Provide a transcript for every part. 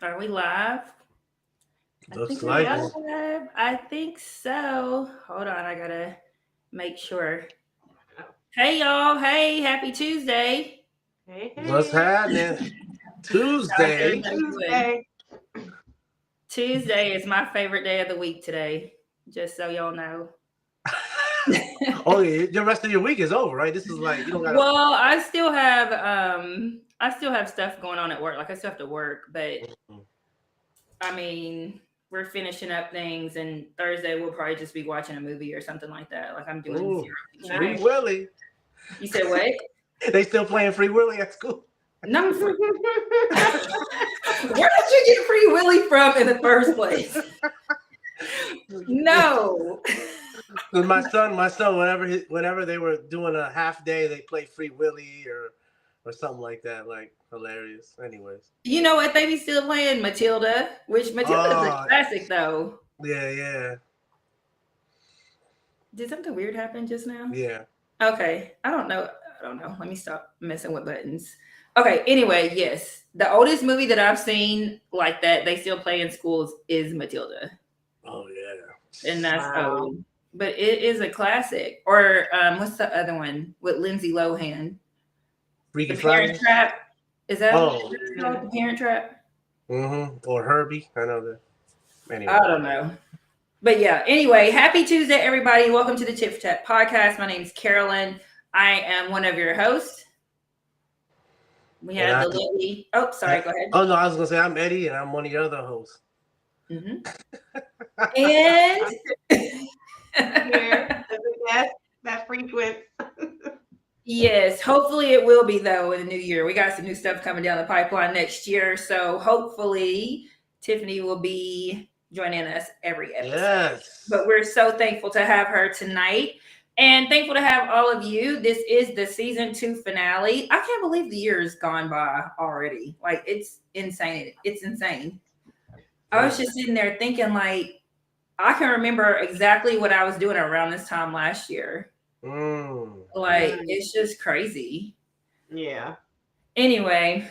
Are we live? I Looks think we're like Yeah. it. live. I think so. Hold on, I gotta make sure. Hey y'all, hey, happy Tuesday. Hey, What's hey. happening? How's Happy Tuesday. everybody doing? Tuesday. Tuesday is my favorite day of the week today, just so y'all know. Oh, yeah, the rest of your week is over, right? This is like you don't gotta. Well, I still have stuff going on at work. Like I still have to work, but I mean, we're finishing up things, and Thursday we'll probably just be watching a movie or something like that. Like I'm doing Ooh, zero Free featuring. Nice. Willy. You said what? They still playing Free Willy at school. No, where did you get Free Willy from in the first place? No. My son, whenever they were doing a half day, they play Free Willy or something like that. Like hilarious. Anyways. You know what? They be still playing Matilda, which Matilda's a Oh, classic though. yeah, yeah, Did something weird happen just now? yeah. Okay. I don't know. I don't know. Let me stop messing with buttons. Okay. Anyway, yes. The oldest movie that I've seen like that they still play in schools is Matilda. Oh yeah. And that's Wow. old. But it is a classic. Or what's the other one with Lindsay Lohan? Freaky The Parent Friday. Trap. Is that what Oh, it's called? Mm. The Parent Trap? Or Herbie. I know that. I Anyway. don't know. But yeah, anyway, happy Tuesday, everybody. Welcome to the Tip Tap Podcast. My name is Carolyn. I am one of your hosts. We And have I. the Lily. Oh, sorry, go ahead. Oh no, I was gonna say I'm Eddie, and I'm one of your other hosts. Hmm. And I'm here as a guest that frequents. yes, hopefully it will be though in the new year. We got some new stuff coming down the pipeline next year. So hopefully Tiffany will be joining us every episode. But Yes. we're so thankful to have her tonight and thankful to have all of you. This is the season 2 finale. I can't believe the year has gone by already. Like it's insane. It's insane. I was Mm. just sitting there thinking, like, I can remember exactly what I was doing around this time last year. Mm. Like, Mm, it's just crazy. yeah. Anyway,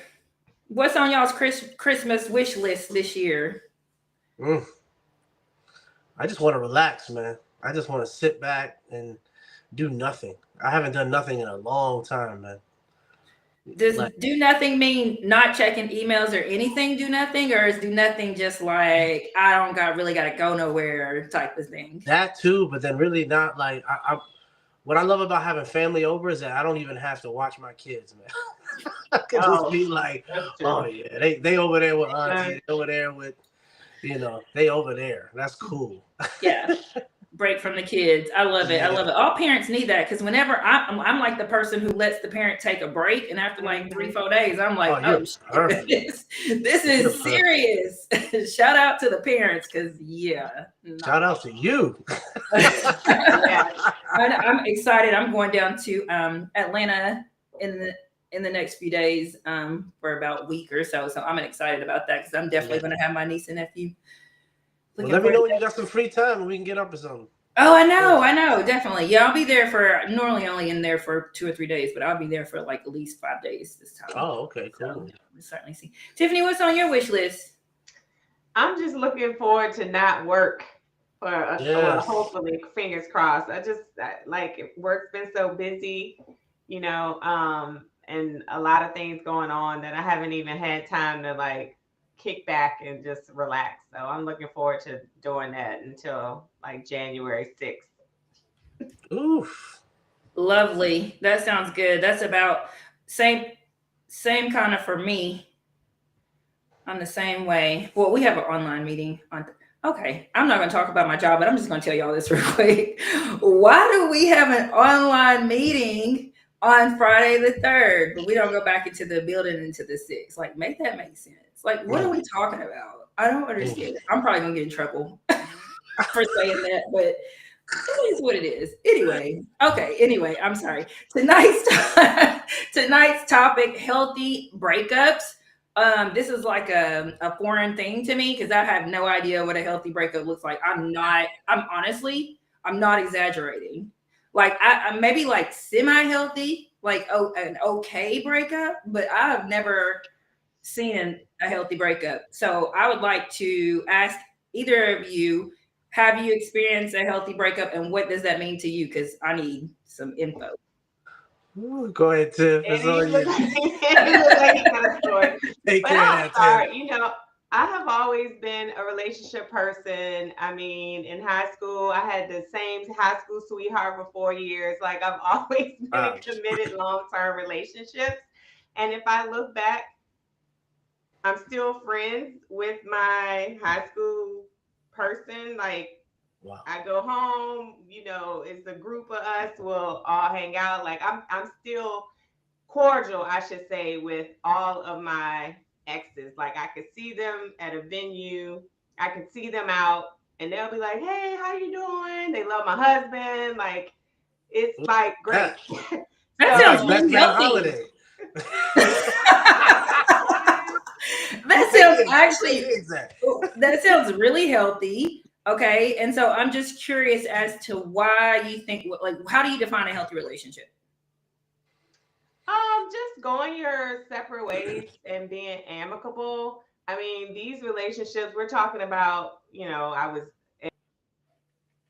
what's on y'all's Christmas wish list this year? Mm. I just want to relax, man. I just want to sit back and do nothing. I haven't done nothing in a long time, man. Does Like do nothing mean not checking emails or anything? Do nothing, or is do nothing just like I don't really got to go nowhere type of thing? that too, but then really not like what I love about having family over is that I don't even have to watch my kids, man. I can just Oh, be like, that's oh true. yeah, they over there with auntie, Uh, they over there with they over there. That's cool. Yeah, break from the kids. I love it. I Yeah. love it. All parents need that because whenever I'm like the person who lets the parent take a break, and after like three, mhm. 4 days, I'm Oh, like, oh you're shit, perfect. this You're is perfect. serious. Shout out to the parents because yeah, Shout nah. out to you. Yeah. I'm excited. I'm going down to Atlanta in the next few days for about a week or so. So I'm excited about that because I'm definitely Yeah. going to have my niece and nephew. Well, Looking let me forward know to when you that. got some free time and we can get up or something. Oh, Yeah. I know, definitely. Yeah, I'll be there for normally only in there for 2 or 3 days, but I'll be there for like at least 5 days this time. Oh, okay, So cool. we'll certainly see. Tiffany, what's on your wish list? I'm just looking forward to not work well, Yes. hopefully, fingers crossed. Like work's been so busy, and a lot of things going on that I haven't even had time to like kick back and just relax. So I'm looking forward to doing that until like January 6th. Oof. Lovely. That sounds good. That's about same same kind of for me. I'm the same way. Well, we have an online meeting on. Okay, I'm not going to talk about my job, but I'm just going to tell y'all this real quick. Why do we have an online meeting on Friday the 3rd, but we don't go back into the building into the 6th? Like, make that make sense. Like, what are Mm, we talking about? I don't mm. understand. I'm probably going to get in trouble for saying that, but it is what it is. Anyway, okay. Anyway, I'm sorry. Tonight's tonight's topic: healthy breakups. This is like a foreign thing to me because I have no idea what a healthy breakup looks like. I'm not. I'm honestly. I'm not exaggerating. Like I'm maybe like semi healthy, like an okay breakup, but I have never seen a healthy breakup. So I would like to ask either of you, have you experienced a healthy breakup and what does that mean to you? Because I need some info. Ooh, go ahead, Tiff. It's And you on look you. like you look like you got a story. Take But care of I'll that, Tiff. start. I have always been a relationship person. I mean, in high school, I had the same high school sweetheart for 4 years. Like, I've always been in committed long-term relationships. And if I look back, I'm still friends with my high school person. Like, Wow. I go home, it's a group of us. We'll all hang out. Like, I'm still cordial, I should say, with all of my exes. Like, I could see them at a venue, I could see them out, and they'll be like, "Hey, how you doing?" They love my husband. Like, it's Ooh, like great. that. That That's sounds like So best really man healthy. holiday. Who That paid sounds this? Who paid actually, this that? that sounds really healthy. Okay. And so I'm just curious as to why you think, like, how do you define a healthy relationship? just going your separate ways and being amicable. I mean, these relationships we're talking about, I was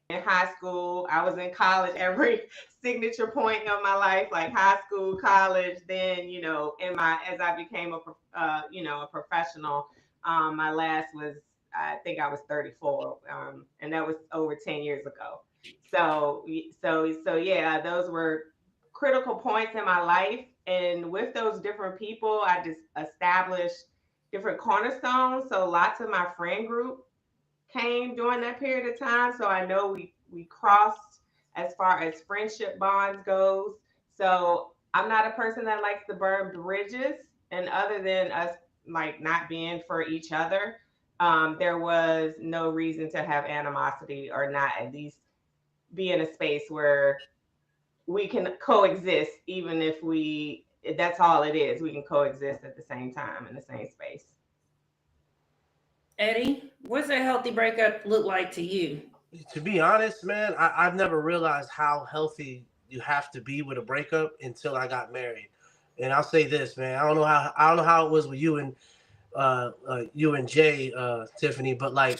in high school, I was in college, every signature point of my life, like high school, college, then, as I became a professional, my last was, I think I was 34, and that was over 10 years ago. So yeah, those were critical points in my life. And with those different people, I just established different cornerstones. So lots of my friend group came during that period of time. So I know we crossed as far as friendship bonds goes. So I'm not a person that likes to burn bridges. And other than us like not being for each other, there was no reason to have animosity or not at least be in a space where we can coexist, even if that's all it is. We can coexist at the same time in the same space. Eddie, what's a healthy breakup look like to you? To be honest, man, I've never realized how healthy you have to be with a breakup until I got married. And I'll say this, man. I don't know how it was with you and Jay, Tiffany, but like,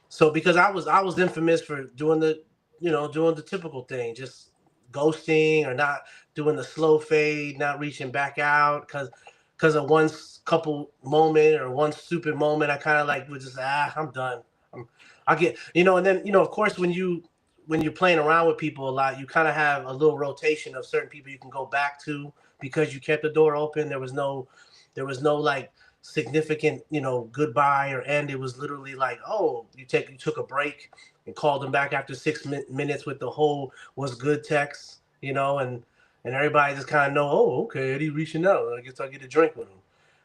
so because I was infamous for doing the typical thing, just ghosting or not doing the slow fade, not reaching back out because of one couple moment or one stupid moment. I kind of like was just I'm done. I get and then of course when you're playing around with people a lot, you kind of have a little rotation of certain people you can go back to because you kept the door open. There was no like significant goodbye or end. It was literally like, oh, you took a break and called them back after 6 minutes with the whole "was good" text, and everybody just kind of know, oh, okay, Eddie reaching out, I guess I'll get a drink with him.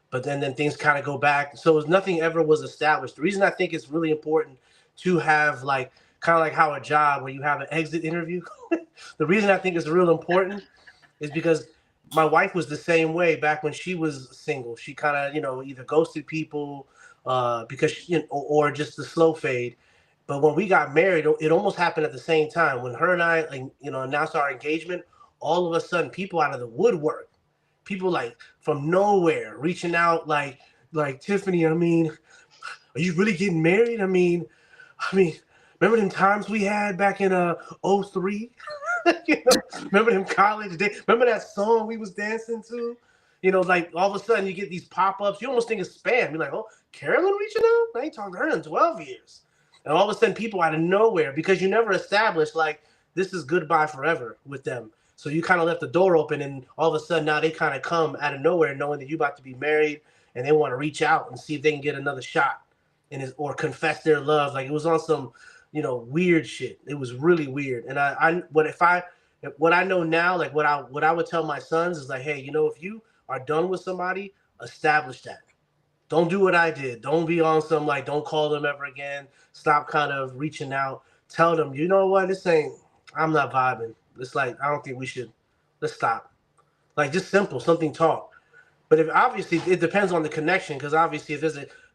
But then things kind of go back, so nothing ever was established. The reason I think it's really important to have like kind of like how a job where you have an exit interview. The reason I think it's real important is because my wife was the same way back when she was single. She kind of, either ghosted people because or just the slow fade. But when we got married, it almost happened at the same time. When her and I, like, announced our engagement, all of a sudden, people out of the woodwork, people like from nowhere, reaching out, like Tiffany. I mean, are you really getting married? I mean, remember them times we had back in '03? Remember them college days? Remember that song we was dancing to? Like all of a sudden you get these pop-ups. You almost think it's spam. You're like, oh, Carolyn reaching out? I ain't talked to her in 12 years. And all of a sudden people out of nowhere, because you never established like this is goodbye forever with them. So you kind of left the door open, and all of a sudden now they kind of come out of nowhere knowing that you about to be married, and they want to reach out and see if they can get another shot or confess their love. Like it was on some weird shit. It was really weird. And what I know now, like what I would tell my sons is like, hey, if you are done with somebody, establish that. Don't do what I did. Don't be on some like don't call them ever again. Stop kind of reaching out. Tell them, you know what, this ain't I'm not vibing. It's like I don't think we should let's stop. Like just simple, something talk. But if obviously it depends on the connection, because obviously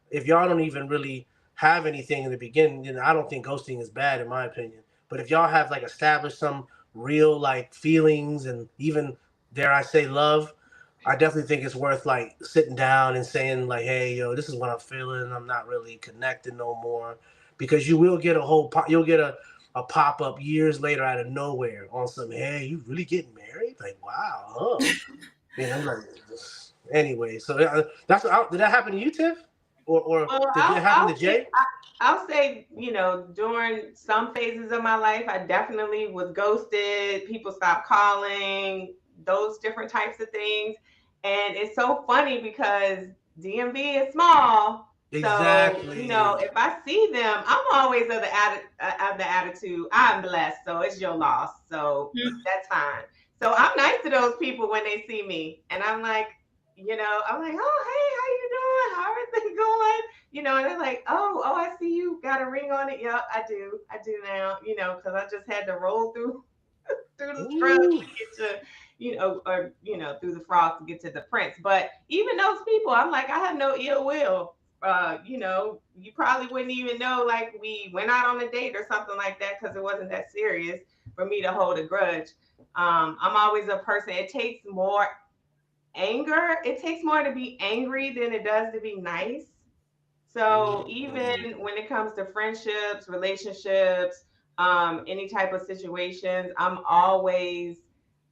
if y'all don't even really have anything in the beginning, then I don't think ghosting is bad in my opinion. But if y'all have like established some real like feelings and even dare I say love, I definitely think it's worth like sitting down and saying like, "Hey, yo, this is what I'm feeling. I'm not really connected no more," because you will get you'll get a pop up years later out of nowhere on some, "Hey, you really getting married?" Like, wow, huh? Yeah, I'm like, anyway. So did that happen to you, Tiff, or Well, did it happen to Jay? I'll say, during some phases of my life, I definitely was ghosted. People stopped calling, those different types of things. And it's so funny because DMV is small. So, Exactly. if I see them, I'm always of the attitude, I'm blessed. So it's your loss. So that's fine. So I'm nice to those people when they see me. And I'm like, I'm like, oh, hey, how you doing? How are things going? And they're like, oh, I see you got a ring on it. Yep, I do now. Because I just had to roll through the scrubs Ooh. to get to, or through the frogs to get to the prince. But even those people, I'm like, I have no ill will. You probably wouldn't even know like we went out on a date or something like that because it wasn't that serious for me to hold a grudge. I'm always a person. It takes more anger. It takes more to be angry than it does to be nice. So even Mm. when it comes to friendships, relationships, any type of situations, I always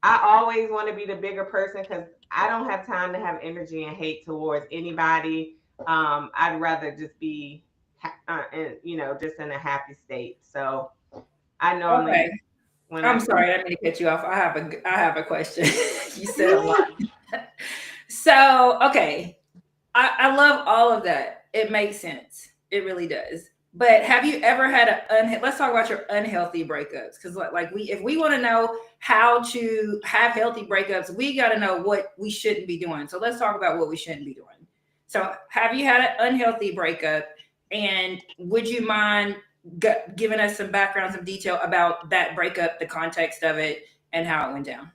want to be the bigger person because I don't have time to have energy and hate towards anybody. I'd rather just be, just in a happy state. So I normally, Okay. when I I'm see, sorry, I didn't mean to cut you off. I have a question. You said a lot. So, okay. I love all of that. It makes sense. It really does. But have you ever had let's talk about your unhealthy breakups because like if we want to know how to have healthy breakups, we got to know what we shouldn't be doing. So let's talk about what we shouldn't be doing. So have you had an unhealthy breakup, and would you mind giving us some background, some detail about that breakup, the context of it, and how it went down?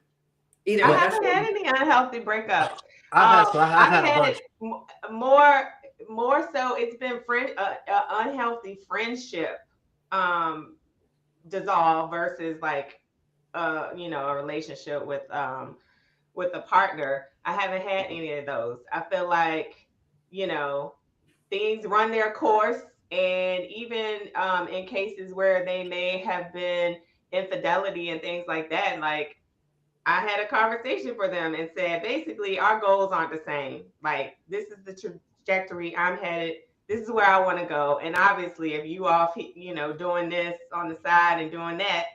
Either I way, Well, that's haven't had any unhealthy breakups. I've I've had a had bunch. it more so. It's been unhealthy friendship um, dissolve versus like a relationship with a partner. I haven't had any of those. I feel like you know things run their course, and even in cases where they may have been infidelity and things like that, like I had a conversation for them and said, basically, our goals aren't the same. Like, this is the trajectory I'm headed. This is where I want to go. And obviously, if you off, doing this on the side and doing that,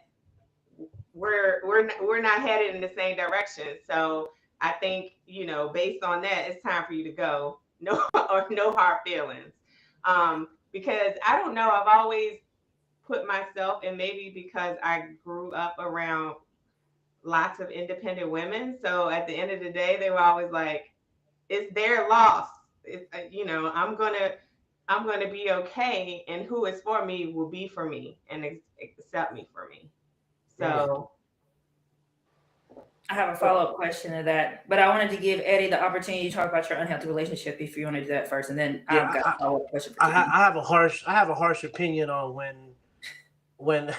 we're not headed in the same direction. So I think based on that, it's time for you to go. No, or no hard feelings. Because I don't know. I've always put myself, and maybe because I grew up around lots of independent women. So at the end of the day, they were always like, "It's their loss. I'm gonna be okay, and who is for me will be for me and accept me for me." Mm. So I have a follow up question to that, but I wanted to give Eddie the opportunity to talk about your unhealthy relationship if you want to do that first, and then I've Yeah, got a follow up question for I, Tiffany. I have a harsh opinion on when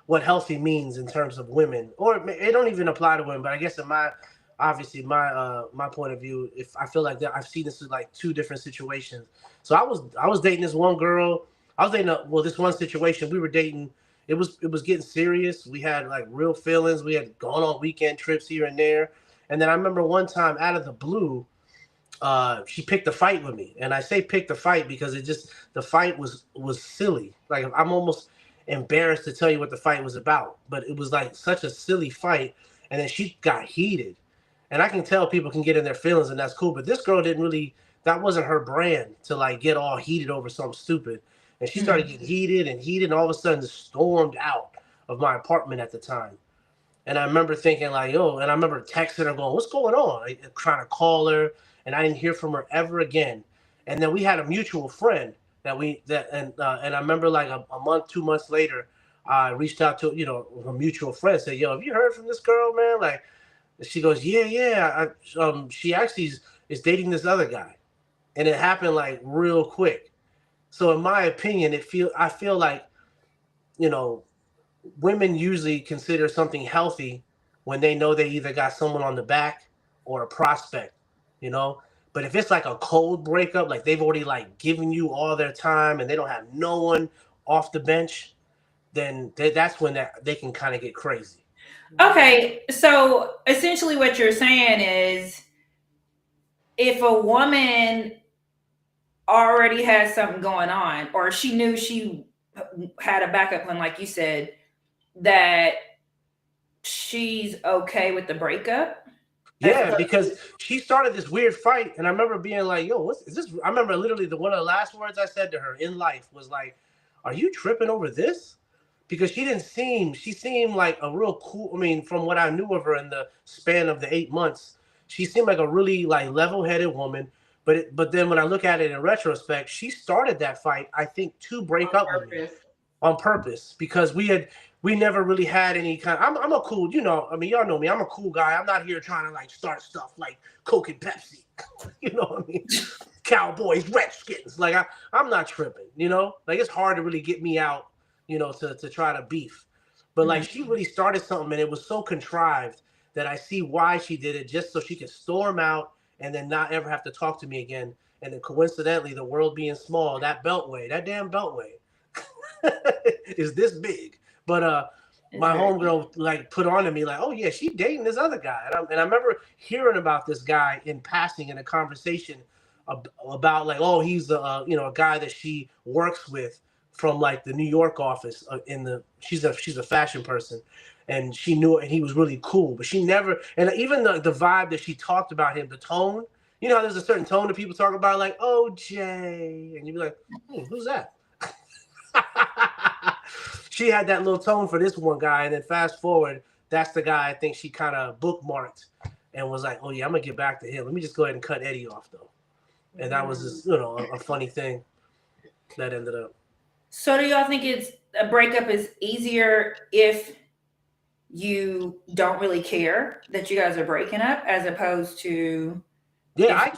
what healthy means in terms of women, or it don't even apply to women. But I guess in my obviously my point of view, if I feel like that, I've seen this in like two different situations. So I was dating this one girl. I was dating this one situation. We were dating. It was getting serious. We had like real feelings. We had gone on weekend trips here and there. And then I remember one time out of the blue, she picked a fight with me, and I say picked a fight because the fight was silly. Like I'm almost embarrassed to tell you what the fight was about, but it was like such a silly fight, and then she got heated, and I can tell people can get in their feelings, and that's cool. But this girl didn't really. That wasn't her brand to like get all heated over something stupid, and she started Hmm. getting heated, and all of a sudden stormed out of my apartment at the time. And I remember thinking like, oh, and I remember texting her going, what's going on? Like, trying to call her, and I didn't hear from her ever again. And then we had a mutual friend and I remember like a month, 2 months later, I reached out to a mutual friend, said, yo, have you heard from this girl, man? Like, she goes, yeah. She actually is dating this other guy, and it happened like real quick. So in my opinion, I feel like you know women usually consider something healthy when they know they either got someone on the back or a prospect, you know. But if it's like a cold breakup, like they've already like given you all their time and they don't have no one off the bench, then that's when they can kind of get crazy. Okay, so essentially what you're saying is if a woman already has something going on, or she knew she had a backup plan, like you said, that she's okay with the breakup. Yeah, because she started this weird fight, and I remember being like, "Yo, what is this?" I remember literally one of the last words I said to her in life was like, "Are you tripping over this?" Because she seemed like a real cool. I mean, from what I knew of her in the span of the 8 months, she seemed like a really like level-headed woman. But then when I look at it in retrospect, she started that fight, I think, to break up with me on purpose because we never really had any kind. I'm a cool, you know. I mean, y'all know me. I'm a cool guy. I'm not here trying to like start stuff like Coke and Pepsi. You know what I mean? Cowboys, Redskins. Like I'm not tripping. You know, like it's hard to really get me out. You know, to try to beef. But like she really started something, and it was so contrived that I see why she did it, just so she could storm out and then not ever have to talk to me again. And then coincidentally, the world being small, that damn beltway, is this big. But my homegirl like put on to me like, oh yeah, she dating this other guy, and I remember hearing about this guy in passing in a conversation about like, oh, he's the a guy that she works with from like the New York office she's a fashion person, and she knew it, and he was really cool, but she never, and even the vibe that she talked about him, the tone, you know how there's a certain tone that people talk about like, oh Jay, and you'd be like, who's that? She had that little tone for this one guy, and then fast forward, that's the guy I think she kind of bookmarked and was like, oh yeah, I'm gonna get back to him. Let me just go ahead and cut Eddie off though. And that was just, a funny thing that ended up. So do y'all think it's a breakup is easier if you don't really care that you guys are breaking up as opposed to I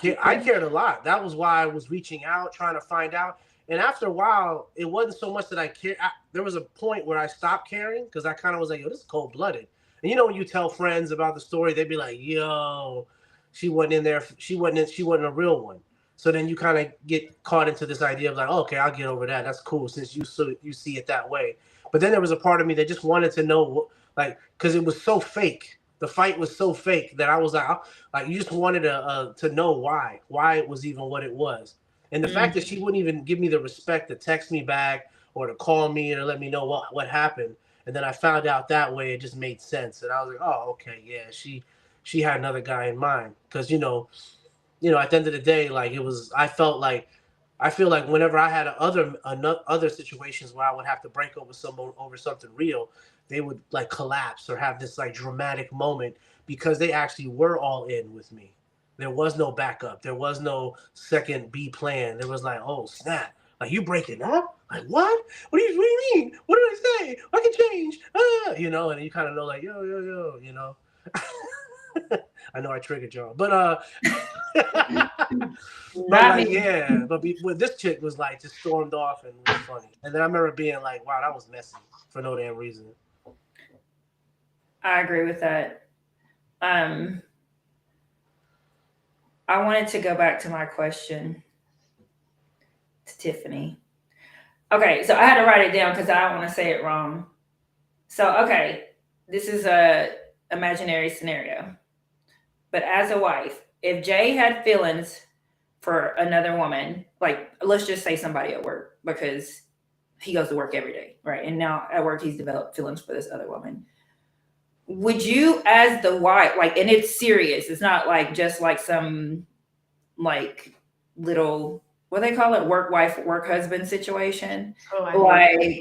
cared a lot. That was why I was reaching out, trying to find out. And after a while, it wasn't so much that I cared. There was a point where I stopped caring because I kind of was like, yo, this is cold blooded. And when you tell friends about the story, they'd be like, yo, she wasn't in there. She wasn't a real one. So then you kind of get caught into this idea of like, oh, okay, I'll get over that. That's cool since you see it that way. But then there was a part of me that just wanted to know, like, because it was so fake. The fight was so fake that I was like you just wanted to know why it was even what it was. And the fact that she wouldn't even give me the respect to text me back or to call me or let me know what happened. And then I found out that way, it just made sense. And I was like, oh, okay, yeah, she had another guy in mind. Because, at the end of the day, like I feel like whenever I had other situations where I would have to break up with someone over something real, they would like collapse or have this like dramatic moment because they actually were all in with me. There was no backup. There was no second B plan. There was like, oh snap, like you breaking up? Like what? What do you mean? What did I say? I can change. And you kind of know like yo. I know I triggered y'all, but but this chick was like just stormed off and was funny. And then I remember being like, wow, that was messy for no damn reason. I agree with that. I wanted to go back to my question to Tiffany. Okay, so I had to write it down because I don't want to say it wrong. So, okay, this is a imaginary scenario. But as a wife, if Jay had feelings for another woman, like let's just say somebody at work, because he goes to work every day, right? And now at work, he's developed feelings for this other woman. Would you, as the wife, like, and it's serious, it's not like just like some like little, what they call it, work wife, work husband situation. Like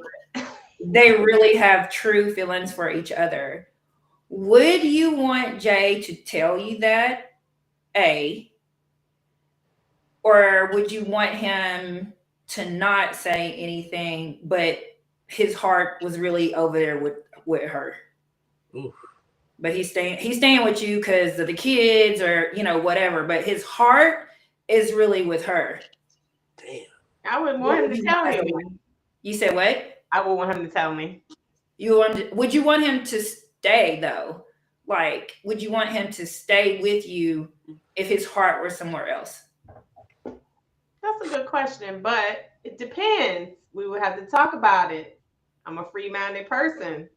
they really have true feelings for each other. Would you want Jay to tell you that, A, or would you want him to not say anything, but his heart was really over there with her? Oof. But he's staying with you because of the kids or whatever, but his heart is really with her. Damn. I would want him to tell me. You said what? I would want him to tell me. Would you want him to stay though? Like, would you want him to stay with you if his heart were somewhere else? That's a good question, but it depends. We would have to talk about it. I'm a free-minded person.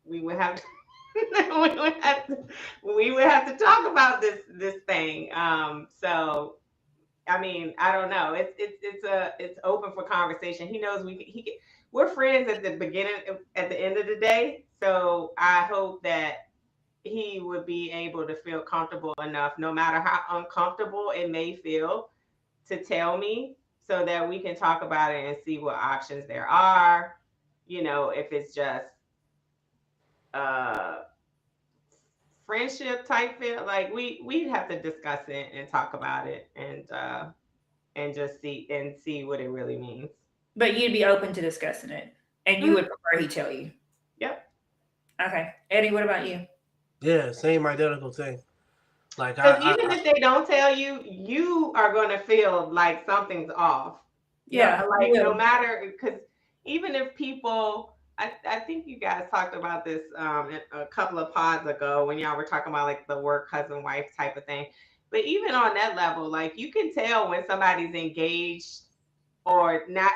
We would have to, we would have to talk about this thing. So I mean, I don't know. It's open for conversation. He knows we're friends at the beginning, at the end of the day. So I hope that he would be able to feel comfortable enough, no matter how uncomfortable it may feel, to tell me so that we can talk about it and see what options there are. If it's just uh friendship type feel, like we'd have to discuss it and talk about it and just see what it really means. But you'd be open to discussing it, and you Mhm. would prefer he tell you. Yep. Okay, Eddie, what about you? Yeah, same identical thing. Like Because even if they don't tell you, you are going to feel like something's off. No, Yeah, you like no will. matter, because even if people, I think you guys talked about this a couple of pods ago when y'all were talking about like the work husband wife type of thing. But even on that level, like you can tell when somebody's engaged or not,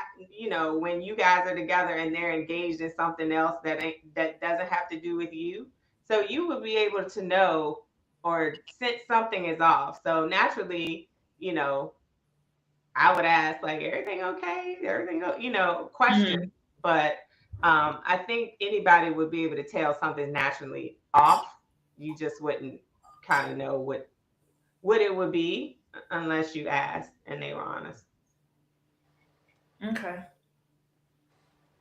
when you guys are together and they're engaged in something else that doesn't have to do with you. So you would be able to know or sense something is off. So naturally, you know, I would ask like, everything okay? Everything, question. Mhm. But I think anybody would be able to tell something naturally off. You just wouldn't kind of know what it would be unless you asked and they were honest. Okay.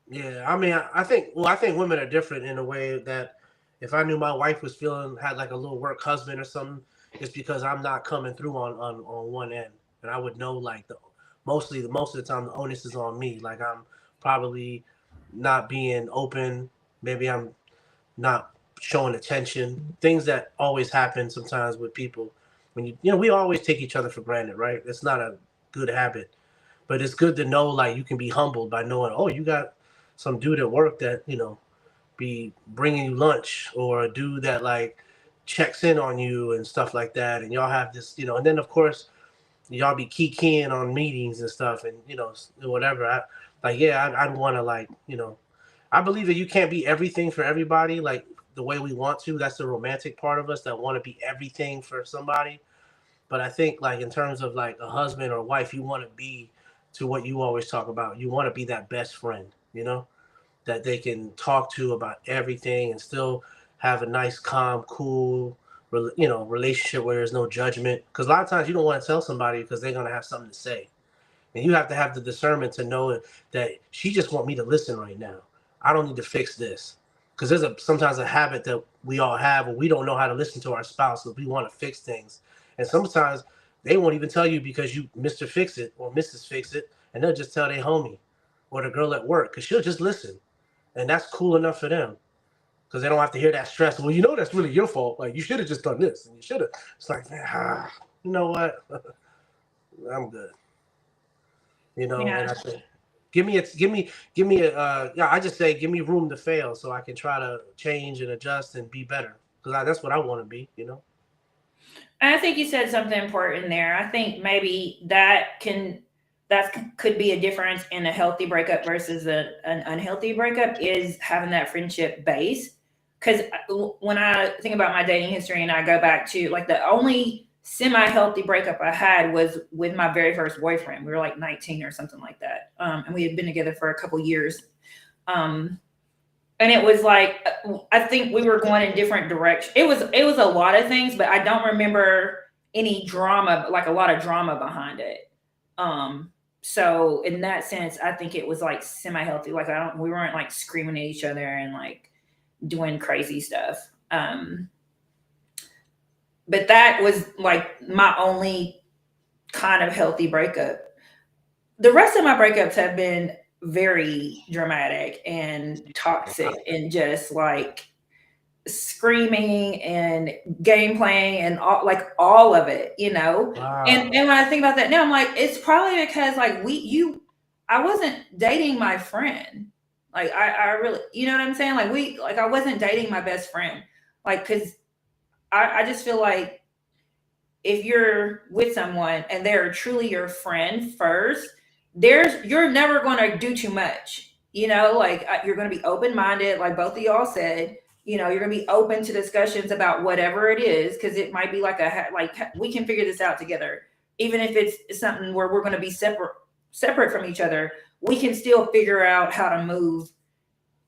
Yeah, I mean, I think women are different in a way that if I knew my wife was feeling had like a little work husband or something, it's because I'm not coming through on one end, and I would know like the most of the time the onus is on me. Like I'm probably not being open. Maybe I'm not showing attention. Things that always happen sometimes with people when we always take each other for granted, right? It's not a good habit, but it's good to know like you can be humbled by knowing, oh, you got some dude at work that be bringing you lunch, or a dude that like checks in on you and stuff like that, and y'all have this, and then of course y'all be keying on meetings and stuff, and whatever. I'd want to like I believe that you can't be everything for everybody like the way we want to. That's the romantic part of us that want to be everything for somebody. But I think like in terms of like a husband or wife, you want to be to what you always talk about. You want to be that best friend, that they can talk to about everything and still have a nice, calm, cool, relationship where there's no judgment. Because a lot of times you don't want to tell somebody because they're gonna have something to say, and you have to have the discernment to know that she just want me to listen right now. I don't need to fix this. Because there's sometimes a habit that we all have where we don't know how to listen to our spouse because we want to fix things. And sometimes they won't even tell you because you Mr. Fix It or Mrs. Fix It, and they'll just tell their homie or the girl at work because she'll just listen. And that's cool enough for them because they don't have to hear that stress. Well, that's really your fault. Like, you should have just done this and you should have. It's like, you know what? I'm good. And Yeah. I say, give me a, yeah, I just say, give me room to fail so I can try to change and adjust and be better. Because that's what I want to be. And I think you said something important there. I think maybe could be a difference in a healthy breakup versus an unhealthy breakup is having that friendship base. Because when I think about my dating history and I go back to like the only semi-healthy breakup I had was with my very first boyfriend. We were like 19 or something like that, and we had been together for a couple years. Um, and it was like I think we were going in different directions. It was a lot of things, but I don't remember any drama, like a lot of drama behind it. So in that sense, I think it was like semi-healthy. Like we weren't like screaming at each other and like doing crazy stuff. But that was like my only kind of healthy breakup. The rest of my breakups have been very dramatic and toxic and just like screaming and game playing and all of it. Wow. And when I think about that now, I'm like, it's probably because like I wasn't dating my friend. Like I really, you know what I'm saying? Like I wasn't dating my best friend. Like, cause I just feel like if you're with someone and they're truly your friend first, you're never going to do too much. Like you're going to be open minded, like both of y'all said. You're going to be open to discussions about whatever it is, because it might be like we can figure this out together, even if it's something where we're going to be separate from each other. We can still figure out how to move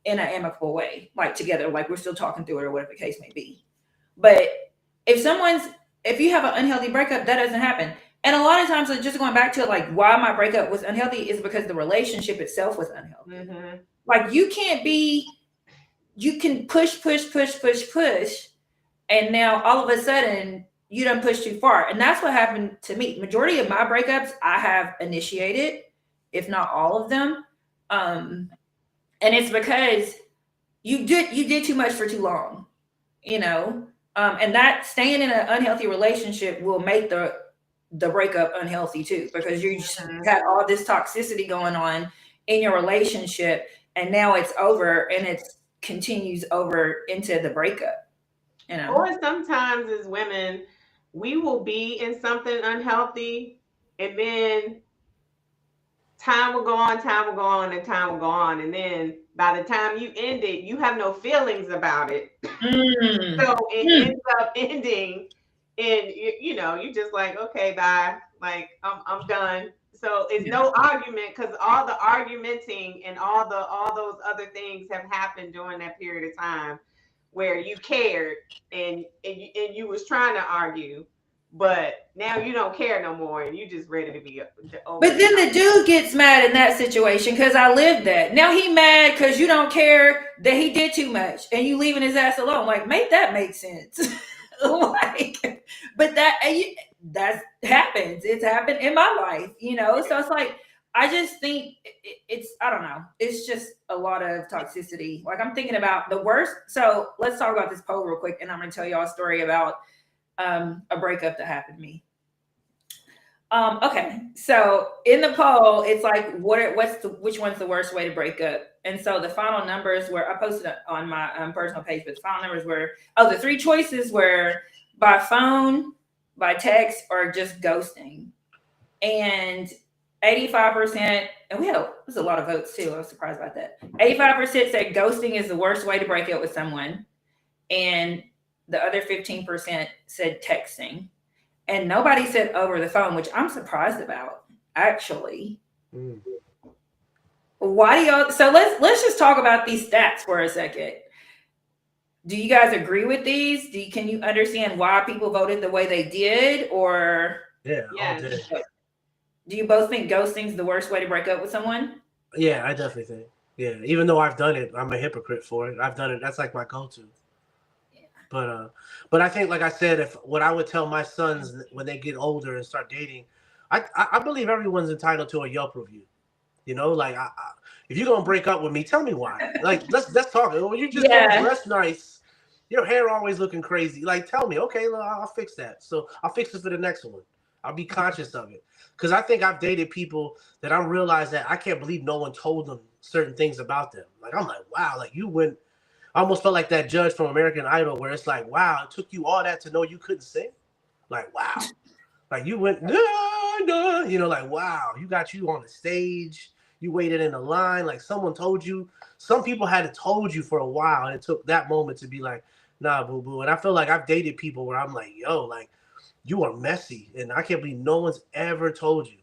in an amicable way, like together, like we're still talking through it or whatever the case may be. But if you have an unhealthy breakup, that doesn't happen. And a lot of times, just going back to like why my breakup was unhealthy is because the relationship itself was unhealthy. Mm-hmm. Like you can push, and now all of a sudden you done push too far. And that's what happened to me. Majority of my breakups I have initiated, if not all of them. And it's because you did too much for too long, and that staying in an unhealthy relationship will make the breakup unhealthy too, because you just had all this toxicity going on in your relationship, and now it's over and it continues over into the breakup. Or sometimes as women, we will be in something unhealthy, and then time will go on, and time will go on, and then by the time you end it, you have no feelings about it. So it ends up ending, and you just like, okay, bye, like I'm done. So it's no argument, because all the argumenting and all those other things have happened during that period of time where you cared, and you was trying to argue, but now you don't care no more, and you just ready to be over. But then the dude gets mad in that situation because I lived that. Now he mad because you don't care that he did too much and you leaving his ass alone. Like, make that make sense. Like, but that happens. It's happened in my life, So it's like, I just think it's, I don't know. It's just a lot of toxicity. Like, I'm thinking about the worst. So let's talk about this poll real quick, and I'm going to tell y'all a story about a breakup that happened to me. Okay, so in the poll, it's like, which one's the worst way to break up? And so the final numbers were, I posted it on my personal page, but the final numbers were, the three choices were by phone, by text, or just ghosting. And 85%, and there's a lot of votes too. I was surprised about that. 85% said ghosting is the worst way to break up with someone, and the other 15% said texting. And nobody said over the phone, which I'm surprised about, actually. Why do y'all? So let's just talk about these stats for a second. Do you guys agree with these? Can you understand why people voted the way they did? Or all day. Do you both think ghosting is the worst way to break up with someone? Yeah, I definitely think. Yeah, even though I've done it, I'm a hypocrite for it. I've done it. That's like my go-to. But I think, like I said, what I would tell my sons when they get older and start dating, I believe everyone's entitled to a Yelp review. Like if you're gonna break up with me, tell me why. Like let's talk. When you just don't dress nice, your hair always looking crazy. Like tell me, okay, I'll fix that. So I'll fix it for the next one. I'll be conscious of it, because I think I've dated people that I realized that I can't believe no one told them certain things about them. Like I'm like, wow, like you went. I almost felt like that judge from American Idol, where it's like, wow, it took you all that to know you couldn't sing. Like, wow, like you went, like, wow, you got you on the stage, you waited in the line, like someone told you. Some people had it told you for a while, and it took that moment to be like, nah, boo boo. And I feel like I've dated people where I'm like, yo, like you are messy, and I can't believe no one's ever told you.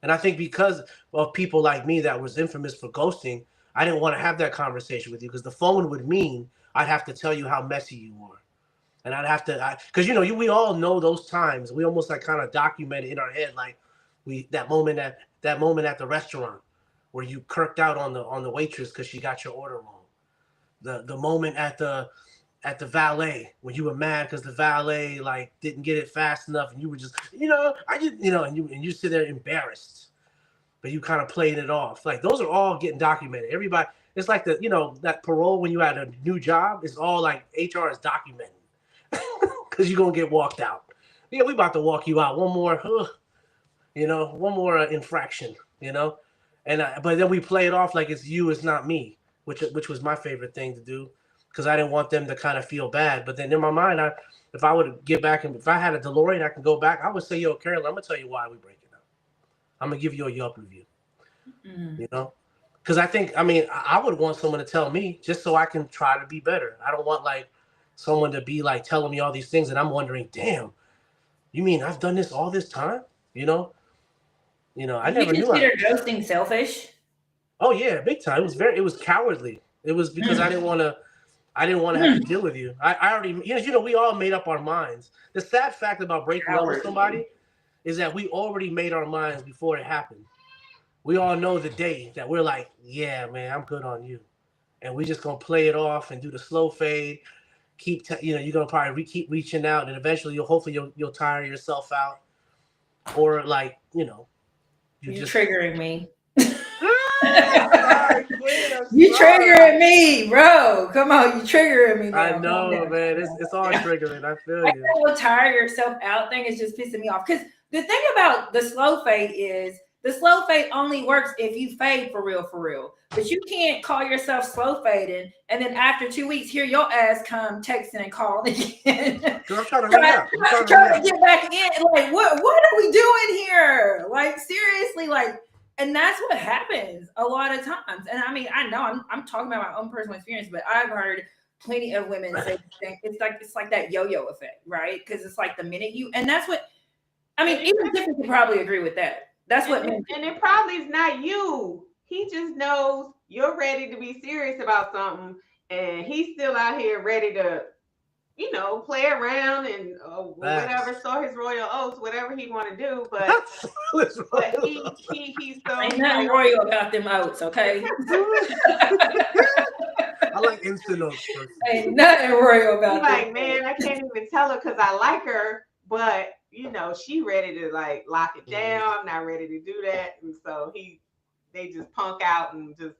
And I think because of people like me that was infamous for ghosting, I didn't want to have that conversation with you, because the phone would mean I'd have to tell you how messy you were. And I'd have to, because we all know those times. We almost like kind of document it in our head, like that moment at the restaurant where you kirked out on the waitress because she got your order wrong. The moment at the valet when you were mad because the valet like didn't get it fast enough, and you were just and you sit there embarrassed. But you kind of played it off. Like those are all getting documented. Everybody, it's like that parole when you had a new job. It's all like HR is documenting because you're gonna get walked out. Yeah, we about to walk you out. One more, one more infraction. But then we play it off like it's you, it's not me, which was my favorite thing to do, because I didn't want them to kind of feel bad. But then in my mind, if I would get back and if I had a DeLorean, I can go back. I would say, yo, Carolyn, I'm gonna tell you why we breaking up. I'm gonna give you a Yelp review. Mm. You know, because I would want someone to tell me just so I can try to be better. I don't want like someone to be like telling me all these things and I'm wondering, damn, you mean I've done this all this time? I Do you never knew. consider ghosting selfish? Oh yeah, big time. It was cowardly. It was because I didn't want to. I didn't want to have to deal with you. I already, we all made up our minds. The sad fact about breaking up with somebody is that we already made our minds before it happened. We all know the day that we're like, yeah, man, I'm good on you, and we just gonna play it off and do the slow fade. You're gonna probably keep reaching out, and eventually you'll tire yourself out, or like, You're just triggering me. sorry, Queen, I'm You sorry. triggering me, bro. Come on, you triggering me now. I know, man. It's all triggering. I feel you. That whole tire yourself out thing is just pissing me off. Because the thing about the slow fade is the slow fade only works if you fade for real, for real. But you can't call yourself slow fading and then after 2 weeks, hear your ass come texting and calling again. Because I'm trying to hurry up. Trying to get back in. Like, what are we doing here? Like, seriously, like, and that's what happens a lot of times. And I mean, I know I'm talking about my own personal experience, but I've heard plenty of women say it's like that yo-yo effect, right? Because it's like the minute and that's what I mean, even Tiffany could probably agree with that. That's what and it probably is not you. He just knows you're ready to be serious about something, and he's still out here ready to, play around and whatever, sow his royal oats, whatever he want to do. But he's so ain't nothing royal about them oats, okay? I like instant oats. Ain't nothing royal about them. Like, man, I can't even tell her because I like her, but she ready to like lock it down. I'm not ready to do that, and so they just punk out and just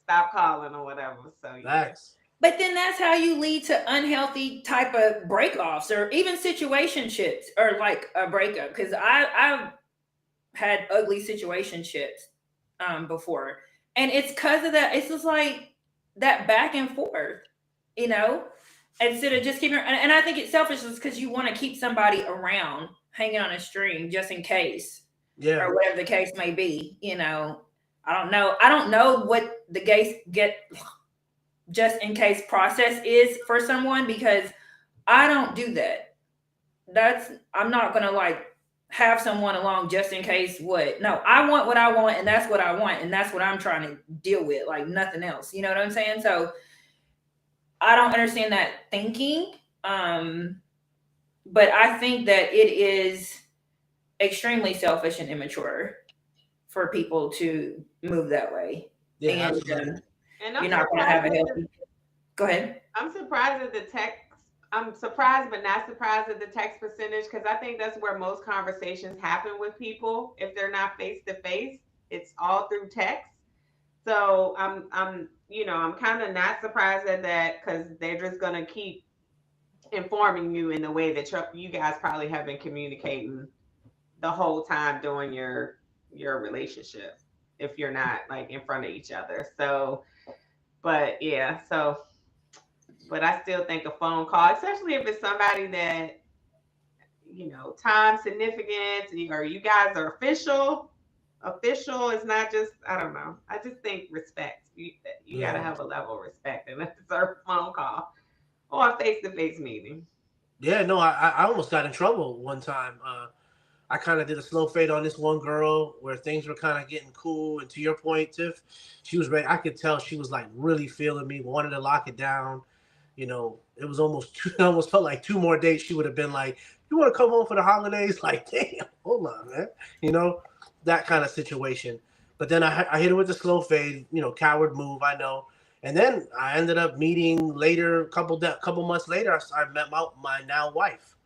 stop calling or whatever. So Nice. But then that's how you lead to unhealthy type of breakoffs or even situationships or like a breakup. Because I've had ugly situationships before, and it's because of that. It's just like that back and forth, instead of just keeping. And I think it's selfish because you want to keep somebody around, hanging on a string just in case, or whatever the case may be. I don't know. I don't know what the get just in case process is for someone because I don't do that. I'm not gonna like have someone along just in case what. No, I want what I want and that's what I want and that's what I'm trying to deal with, like nothing else. You know what I'm saying? So I don't understand that thinking. But I think that it is extremely selfish and immature for people to move that way. Yeah, and you're not going to have a healthy. Go ahead. I'm surprised at the text. I'm surprised, but not surprised at the text percentage because I think that's where most conversations happen with people. If they're not face to face, it's all through text. So I'm kind of not surprised at that because they're just gonna keep informing you in the way that you guys probably have been communicating the whole time during your relationship. If you're not like in front of each other, but I still think a phone call, especially if it's somebody that time significant or you guys are official is not just, I don't know. I just think respect. You got to have a level of respect and a phone call or a face-to-face meeting. Yeah, no, I almost got in trouble one time. I kind of did a slow fade on this one girl where things were kind of getting cool. And to your point, Tiff, she was ready. I could tell she was like really feeling me, wanted to lock it down. It was almost felt like 2 more days. She would have been like, you want to come home for the holidays? Like, damn, hold on, man. That kind of situation. But then I hit her with the slow fade, coward move, I know. And then I ended up meeting later, couple months later, I met my now wife.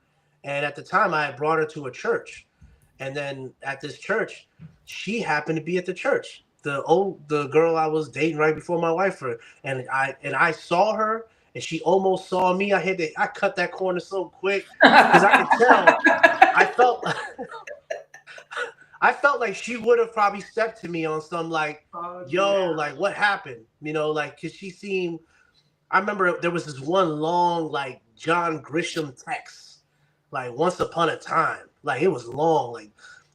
And at the time, I had brought her to a church. And then at this church, she happened to be at the church. The girl I was dating right before my wife, and I saw her, and she almost saw me. I cut that corner so quick because I could tell. I felt like she would have probably stepped to me on some like, yo, like what happened? Like because she seemed I remember there was this one long like John Grisham text, like once upon a time. Like it was long. Like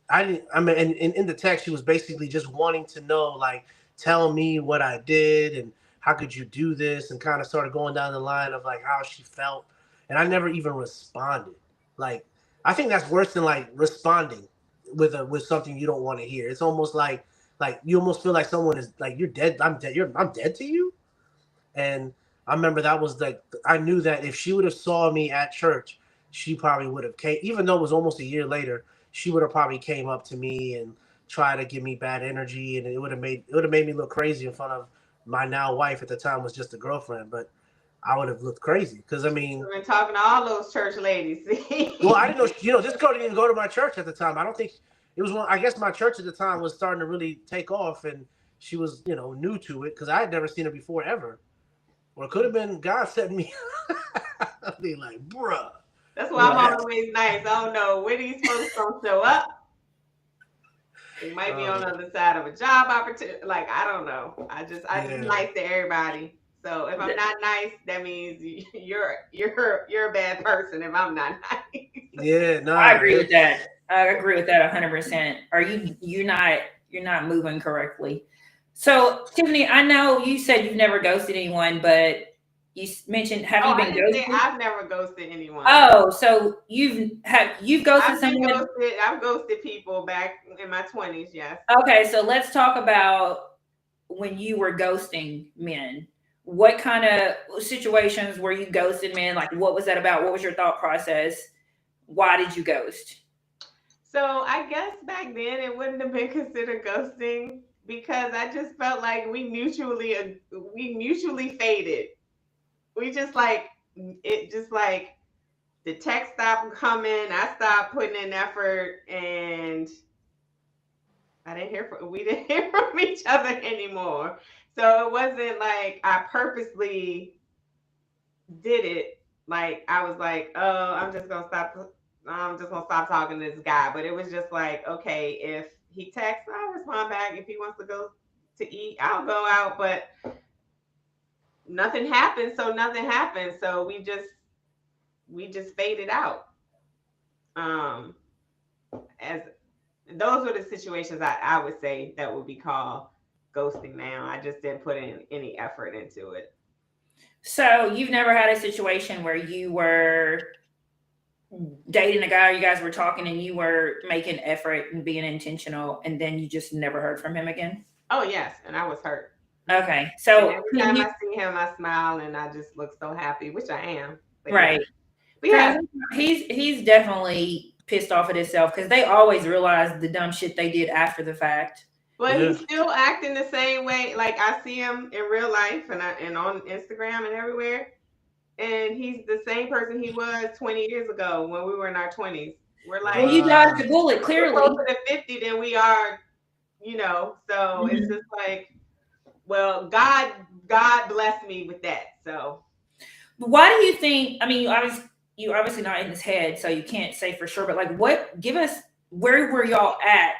I didn't. I mean, and in the text, she was basically just wanting to know, like, tell me what I did and how could you do this, and kind of started going down the line of like how she felt, and I never even responded. Like I think that's worse than like responding with something you don't want to hear. It's almost like you almost feel like someone is like you're dead. I'm dead. I'm dead to you. And I remember that was like I knew that if she would have saw me at church, she probably would have came. Even though it was almost a year later, she would have probably came up to me and tried to give me bad energy, and it would have made me look crazy in front of my now wife. At the time was just a girlfriend, but I would have looked crazy because I mean, We've been talking to all those church ladies. well, I didn't know. This girl didn't even go to my church at the time. I don't think it was one. I guess my church at the time was starting to really take off, and she was new to it because I had never seen her before ever. Or it could have been God setting me. I'd be like, bruh. That's why I'm always nice. I don't know when these folks don't show up. They might be on the other side of a job opportunity. Like I don't know. I just nice to everybody. So if I'm not nice, that means you're a bad person. If I'm not nice. Yeah, no. I agree with that. I agree with that 100%. Are you're not moving correctly? So Tiffany, I know you said you've never ghosted anyone, but you mentioned have you been ghosted? I've never ghosted anyone. Oh, so you've ghosted someone? I've ghosted people back in my 20s. Yes. Okay, so let's talk about when you were ghosting men. What kind of situations were you ghosting men? Like, what was that about? What was your thought process? Why did you ghost? So I guess back then it wouldn't have been considered ghosting because I just felt like we mutually faded. We just like it, just like the text stopped coming. I stopped putting in effort, and we didn't hear from each other anymore. So it wasn't like I purposely did it. Like I was like, oh, I'm just gonna stop talking to this guy. But it was just like, okay, if he texts, I'll respond back. If he wants to go to eat, I'll go out. But nothing happened, so nothing happened. So we just faded out. As those were the situations I would say that would be called ghosting now. I just didn't put in any effort into it. So you've never had a situation where you were dating a guy, or you guys were talking and you were making effort and being intentional, and then you just never heard from him again? Oh yes, and I was hurt. Okay, so and every time I see him, I smile and I just look so happy, which I am. Right. Yeah. He's definitely pissed off at himself because they always realize the dumb shit they did after the fact. But he's still acting the same way. Like I see him in real life and on Instagram and everywhere. And he's the same person he was 20 years ago when we were in our 20s. We're like, well, you dodged the bullet, clearly. We're closer to 50 than we are, so it's just like, well, God blessed me with that. So why do you think, I mean, you obviously not in his head, so you can't say for sure, but like give us, where were y'all at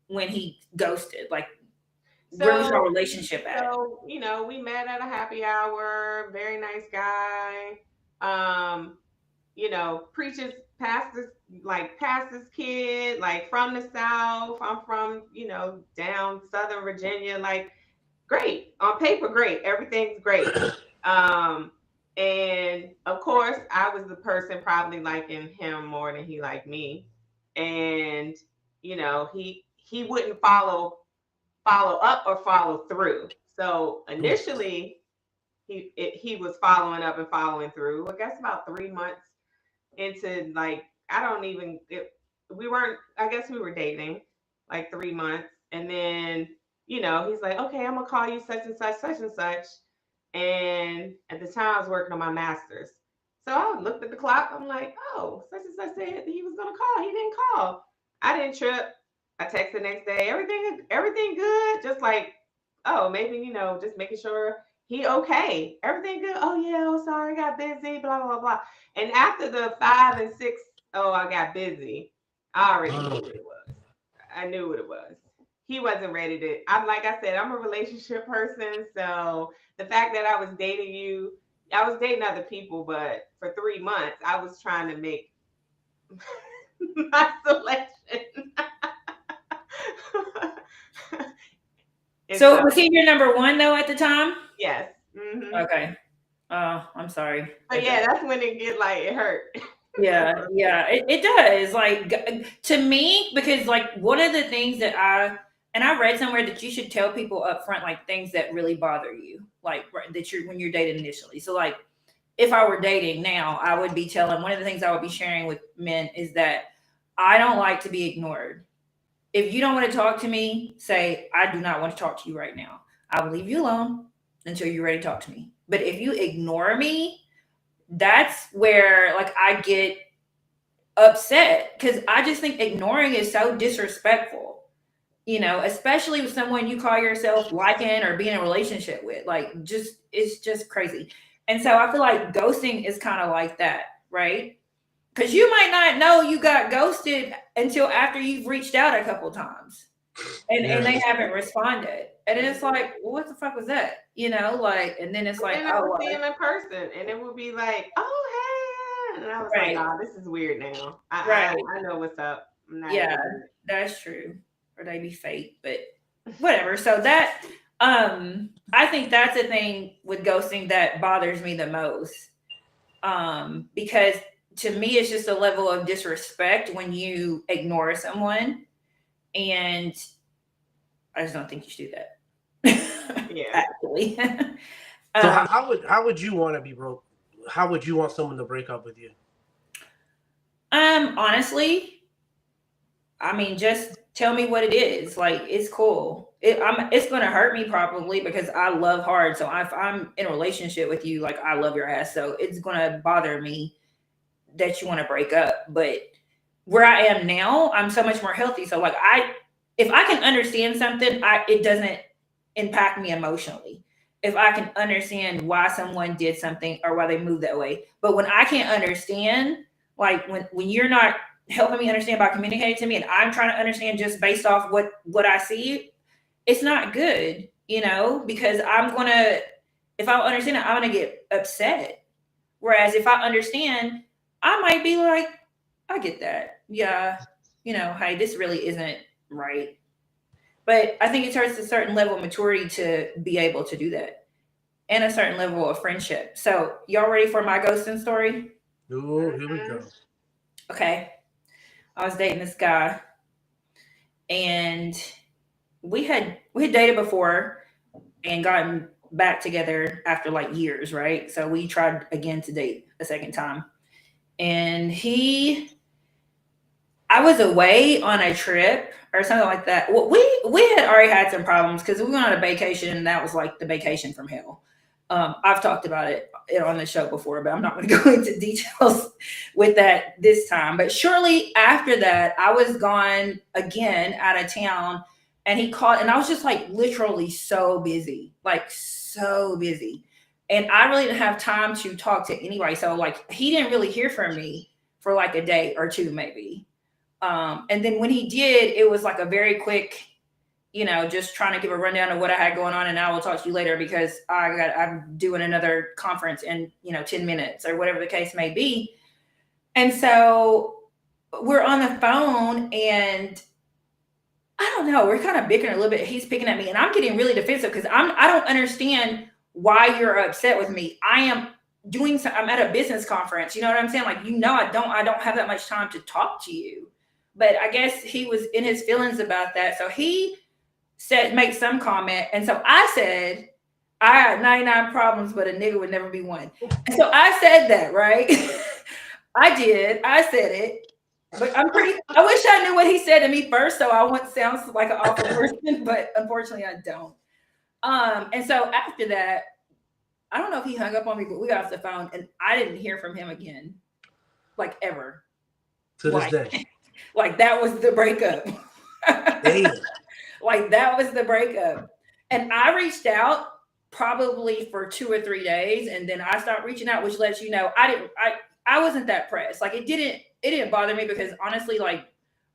when he ghosted? Like, where was your relationship at? So, we met at a happy hour, very nice guy. Preaches, pastor's kid, like from the South. I'm from, down Southern Virginia, like great. On paper, great. Everything's great. And of course, I was the person probably liking him more than he liked me. And, he wouldn't follow up or follow through. So initially, he was following up and following through. I guess about 3 months into I guess we were dating like 3 months, and then he's like, okay, I'm gonna call you such and such, such and such. And at the time, I was working on my master's, so I looked at the clock. I'm like, oh, such and such said he was gonna call. He didn't call. I didn't trip. I text the next day, everything good. Just like, oh, maybe, just making sure he okay. Everything good. Oh yeah, oh sorry, I got busy, blah, blah, blah. And after the 5 and 6, oh, I got busy, I already knew what it was. I knew what it was. He wasn't ready to, like I said, I'm a relationship person. So the fact that I was dating you I was dating other people, but for 3 months, I was trying to make my selection. And So so, was he your number one though at the time? yes. Hmm. Okay. Oh, I'm sorry. But yeah, that's when it get like it hurt. Yeah, it does. Like to me, because like one of the things that I read somewhere that you should tell people up front, like things that really bother you, like that you're when you're dating initially. So like if I were dating now, I would be telling one of the things I would be sharing with men is that I don't like to be ignored. If you don't want to talk to me, say, I do not want to talk to you right now. I will leave you alone until you're ready to talk to me. But if you ignore me, that's where like I get upset because I just think ignoring is so disrespectful, especially with someone you call yourself liking or being in a relationship with. Like, just it's just crazy. And so I feel like ghosting is kind of like that, right? Because you might not know you got ghosted until after you've reached out a couple times and Yeah. they haven't responded. And then it's like, well, what the fuck was that? Like, and then it's And like, then I oh, would see well, him in person, and it would be like, "Oh, hey," and I was like, right, "Oh, this is weird now. I right. I, I know what's up. I'm not Yeah, into that's true. Or they be fake, but whatever. So that I think that's the thing with ghosting that bothers me the most. Because to me it's just a level of disrespect when you ignore someone, and I just don't think you should do that. it." Yeah. Actually. So um how would you want to be broke? How would you want someone to break up with you? honestly, I mean, just tell me what it is. Like, it's cool. It's gonna hurt me probably because I love hard. So if I'm in a relationship with you, like I love your ass, so it's gonna bother me that you want to break up. But where I am now, I'm so much more healthy. So like if I can understand something, it doesn't impact me emotionally. If I can understand why someone did something or why they moved that way. But when I can't understand, like when you're not helping me understand by communicating to me and I'm trying to understand just based off what I see, it's not good, because if I don't understand it, I'm gonna get upset. Whereas if I understand, I might be like, I get that. Yeah, hey, this really isn't right. But I think it takes a certain level of maturity to be able to do that and a certain level of friendship. So, y'all ready for my ghosting story? Ooh, here we Mhm. go. Okay. I was dating this guy and we had dated before and gotten back together after like years, right? So we tried again to date a second time. And I was away on a trip or something like that. Well, we had already had some problems because we went on a vacation and that was like the vacation from hell. I've talked about it on the show before, but I'm not going to go into details with that this time. But shortly after that, I was gone again out of town, and he called, and I was just like literally so busy, like so busy, and I really didn't have time to talk to anybody. So like he didn't really hear from me for like a day or two, maybe. And then when he did, it was like a very quick, just trying to give a rundown of what I had going on, and I will talk to you later because I'm doing another conference in 10 minutes or whatever the case may be. And so we're on the phone, and I don't know, we're kind of bickering a little bit. He's picking at me, and I'm getting really defensive because I don't understand why you're upset with me. I'm at a business conference. You know what I'm saying? Like, I don't have that much time to talk to you. But I guess he was in his feelings about that. So he make some comment. And so I said, I got 99 problems, but a nigga would never be one. And so I said that, right? I did. I said it. But I wish I knew what he said to me first, so I wouldn't sound like an awful person, but unfortunately I don't. And so after that, I don't know if he hung up on me, but we got off the phone and I didn't hear from him again. Like ever. To this Like, day. like that was the breakup. Damn. Like that was the breakup. And I reached out probably for 2 or 3 days, and then I stopped reaching out, which lets you know I wasn't that pressed. Like it didn't bother me because honestly, like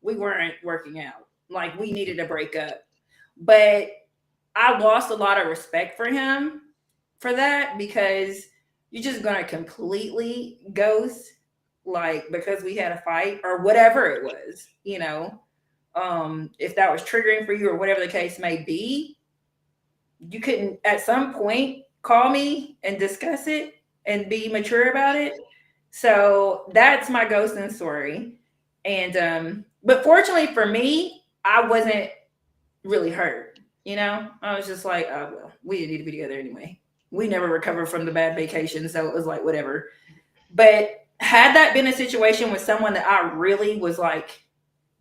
we weren't working out. Like we needed a breakup. But I lost a lot of respect for him for that because you're just gonna completely ghost, like because we had a fight or whatever it was, if that was triggering for you or whatever the case may be, you couldn't at some point call me and discuss it and be mature about it. So that's my ghosting story. And but fortunately for me, I wasn't really hurt. I was just like, oh well, we didn't need to be together anyway. We never recovered from the bad vacation, so it was like whatever. But had that been a situation with someone that I really was like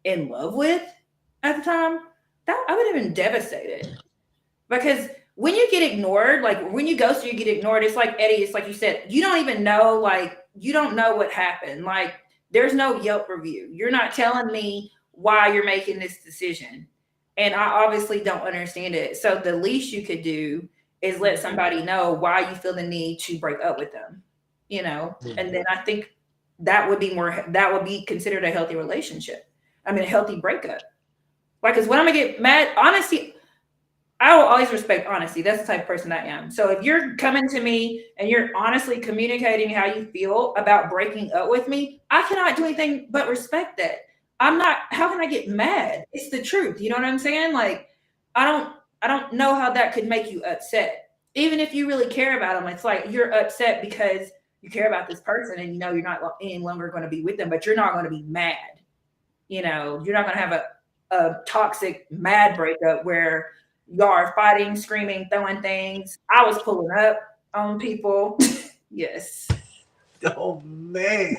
in love with at the time, that I would have been devastated. Because when you get ignored, like when you ghost or you get ignored, it's like Eddie, it's like you said, you don't even know, like you don't know what happened. Like there's no Yelp review. You're not telling me why you're making this decision. And I obviously don't understand it. So the least you could do is let somebody know why you feel the need to break up with them, and then I think that would be considered a healthy relationship. I mean, a healthy breakup. Like, because when I'm gonna get mad, honesty, I will always respect honesty. That's the type of person I am. So if you're coming to me and you're honestly communicating how you feel about breaking up with me, I cannot do anything but respect that. I'm not, how can I get mad? It's the truth. You know what I'm saying? Like, I don't know how that could make you upset. Even if you really care about them, it's like you're upset because you care about this person and you're not any longer going to be with them, but you're not going to be mad. You're not going to have a toxic mad breakup where y'all are fighting, screaming, throwing things. I was pulling up on people. Yes. Oh man,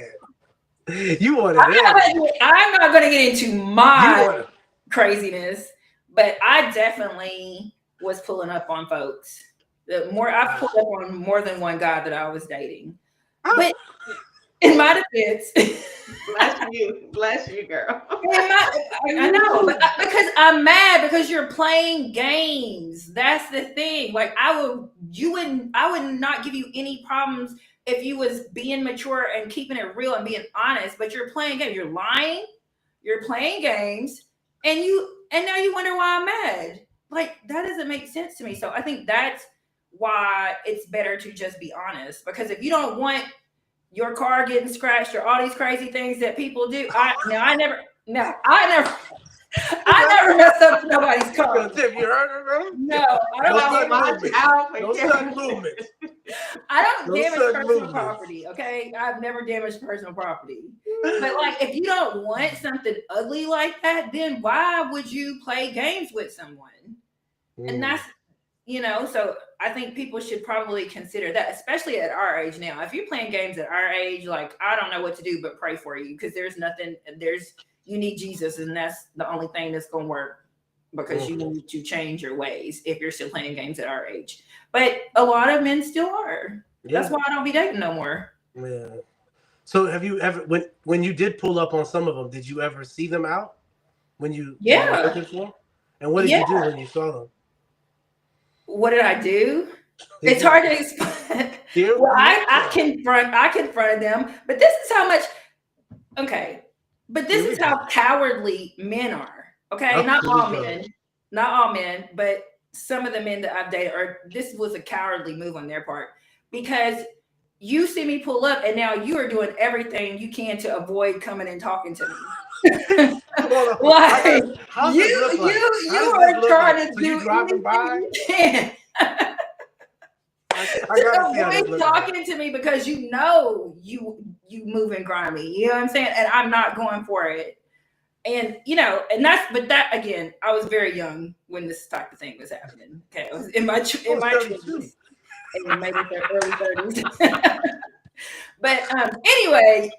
you wanted it. I'm not going to get into my craziness, but I definitely was pulling up on folks. I pulled up on more than one guy that I was dating. But in my defense, bless you, girl. I know, but because I'm mad because you're playing games. That's the thing. Like I would not give you any problems if you was being mature and keeping it real and being honest. But you're playing games. You're lying. You're playing games, and now you wonder why I'm mad. Like that doesn't make sense to me. So I think that's why it's better to just be honest. Because if you don't want your car getting scratched or all these crazy things that people do. I never messed up nobody's car. You heard it, bro? No, No sudden movement. I don't damage personal property. Okay, I've never damaged personal property. But like, if you don't want something ugly like that, then why would you play games with someone? And that's so I think people should probably consider that, especially at our age now. If you're playing games at our age, like I don't know what to do but pray for you because you need Jesus, and that's the only thing that's going to work because you need to change your ways if you're still playing games at our age. But a lot of men still are. Yeah. That's why I don't be dating no more. Yeah. So have you ever, when you did pull up on some of them, did you ever see them out when you were looking for them? And what did you do when you saw them? What did I do? It's hard to explain. Well, I confronted them, but this is how much. Okay, but this is how cowardly men are. Okay, not all men, but some of the men that I've dated, this was a cowardly move on their part because you see me pull up, and now you are doing everything you can to avoid coming and talking to me. Like you are trying to do anything you can. Avoid talking to me because you moving grimy. You know what I'm saying? And I'm not going for it. And but that again, I was very young when this type of thing was happening. Okay, I was in my 20s, and maybe early 30s. But anyway.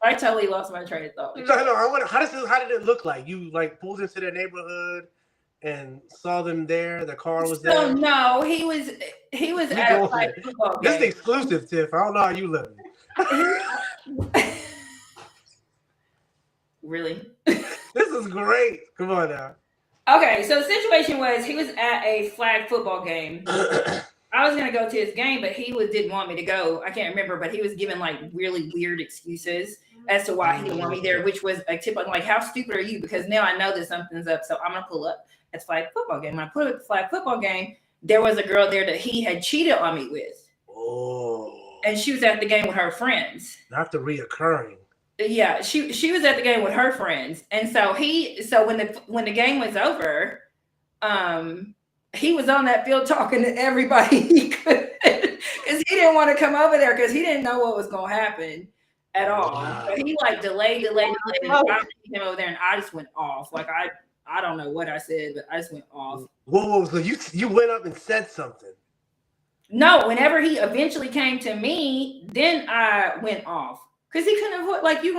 I totally lost my train of thought. No, I wonder how did it look like? You like pulled into their neighborhood and saw them there. The car was there. Oh no, he was at a football game. This is exclusive, Tiff. I don't know how you live. Really? This is great. Come on now. Okay, so the situation was he was at a flag football game. I was gonna go to his game, but he didn't want me to go. I can't remember, but he was giving like really weird excuses as to why he didn't want me there, which was a tip. I'm like, how stupid are you? Because now I know that something's up, so I'm gonna pull up at the flag football game. When I put up at the flag football game, there was a girl there that he had cheated on me with. Oh. And she was at the game with her friends. Not the reoccurring. Yeah, she was at the game with her friends. And so when the game was over, he was on that field talking to everybody he could because he didn't want to come over there because he didn't know what was going to happen at all. Wow. So he like delayed. And I came over there and I just went off. Like I don't know what I said, but I just went off. Whoa, so you went up and said something? No, whenever he eventually came to me, then I went off. Because he couldn't avoid, like, you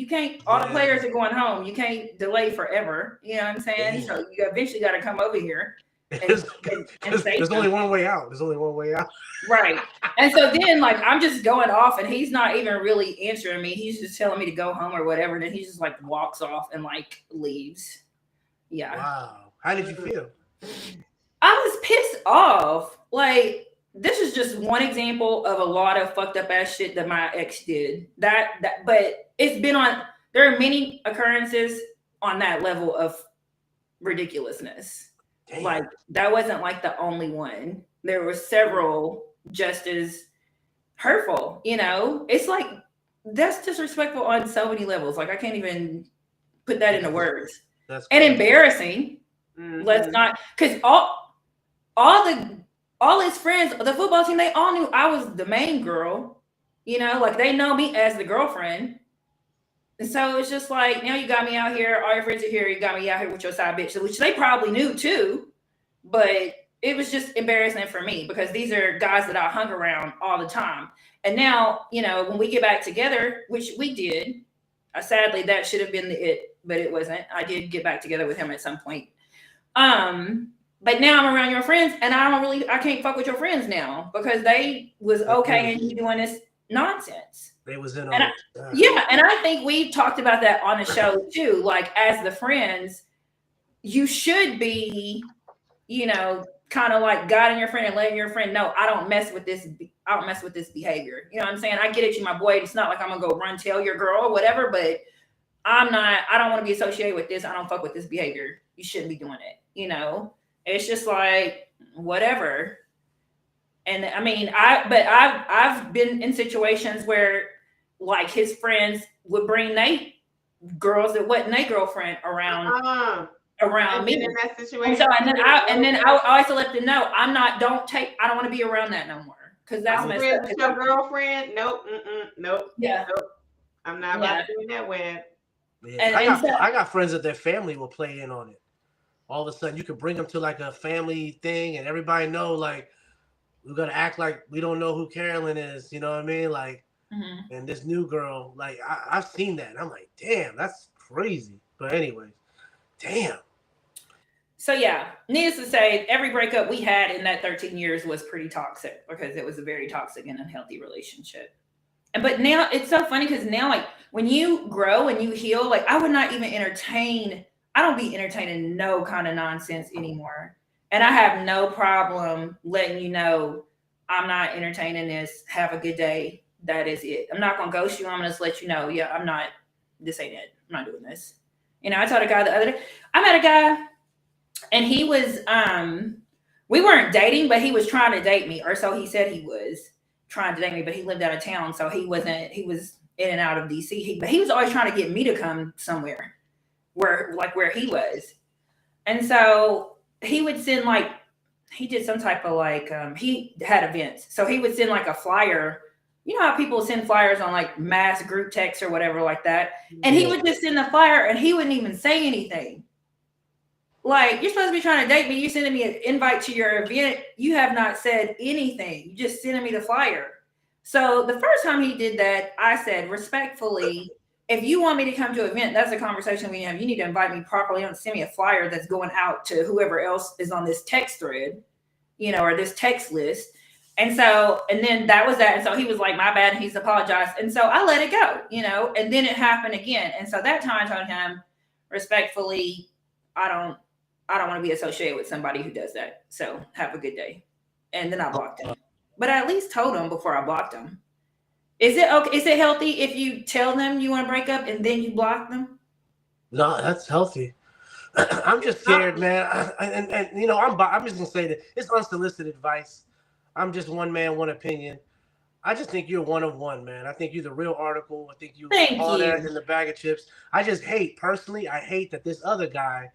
can't, all the players are going home. You can't delay forever. You know what I'm saying? Yeah. So you eventually got to come over here. And there's only one way out. There's only one way out. Right. And so then, like, I'm just going off and he's not even really answering me. He's just telling me to go home or whatever. And then he just, like, walks off and, like, leaves. Yeah. Wow. How did you feel? I was pissed off. Like, this is just one example of a lot of fucked up ass shit that my ex did. But it's been there are many occurrences on that level of ridiculousness. Damn. Like, that wasn't like the only one. There were several just as hurtful, you know? It's like, that's disrespectful on so many levels. Like, I can't even put that into words. That's and embarrassing. Mm-hmm. Let's not, because all his friends, the football team, they all knew I was the main girl, you know, like they know me as the girlfriend. And so it's just like, now you got me out here, all your friends are here, you got me out here with your side bitch, which they probably knew too, but it was just embarrassing for me because these are guys that I hung around all the time. And now, you know, when we get back together, which we did, sadly, that should have been it, but it wasn't. I did get back together with him at some point. But now I'm around your friends and I can't fuck with your friends now because they was okay and you doing this nonsense. They was in on it. Yeah. And I think we talked about that on the show too. Like, as the friends, you should be, you know, kind of like guiding your friend and letting your friend know, I don't mess with this behavior. You know what I'm saying? I get it, you my boy. It's not like I'm gonna go run tell your girl or whatever, but I don't want to be associated with this. I don't fuck with this behavior. You shouldn't be doing it, you know? It's just like, whatever. And I mean, I've been in situations where like his friends would bring girls that wasn't their girlfriend around me. In that situation. And so and then I always let them know I don't want to be around that no more. Because that's messed up. With your girlfriend? Nope. Nope. Yeah. Nope. I'm not about to do that web. Yeah. I got friends that their family will play in on it. All of a sudden you can bring them to like a family thing and everybody know like we're gonna act like we don't know who Carolyn is, you know what I mean? Like, and this new girl, like I've seen that and I'm like, damn, that's crazy. But anyways, damn. So yeah, needless to say, every breakup we had in that 13 years was pretty toxic because it was a very toxic and unhealthy relationship. But now it's so funny because now, like, when you grow and you heal, like, I would not even I don't be entertaining no kind of nonsense anymore. And I have no problem letting you know I'm not entertaining this. Have a good day. That is it. I'm not going to ghost you. I'm going to just let you know, yeah, this ain't it. I'm not doing this. You know, I told a guy the other day, I met a guy and he was, we weren't dating, but he was trying to date me. Or so he said he was trying to date me, but he lived out of town. So he was in and out of DC. But he was always trying to get me to come somewhere where he was. And so he would send he did some type of he had events. So he would send like a flyer. You know how people send flyers on like mass group text or whatever like that. And he would just send the flyer and he wouldn't even say anything. Like, you're supposed to be trying to date me. You're sending me an invite to your event. You have not said anything. You just sending me the flyer. So the first time he did that, I said respectfully, if you want me to come to an event, that's a conversation we have. You need to invite me properly. Don't send me a flyer that's going out to whoever else is on this text thread, you know, or this text list. And then that was that. And so he was like, my bad. And he's apologized. And so I let it go, you know, and then it happened again. And so that time I told him respectfully, I don't want to be associated with somebody who does that. So have a good day. And then I blocked him. But I at least told him before I blocked him. Is it okay? Is it healthy if you tell them you want to break up and then you block them? No, that's healthy. I'm just scared, man. And you know, I'm just gonna say that it's unsolicited advice. I'm just one man, one opinion. I just think you're one of one, man. I think you're the real article. I think you Thank all that you. in the bag of chips. I just hate, personally, I hate that this other guy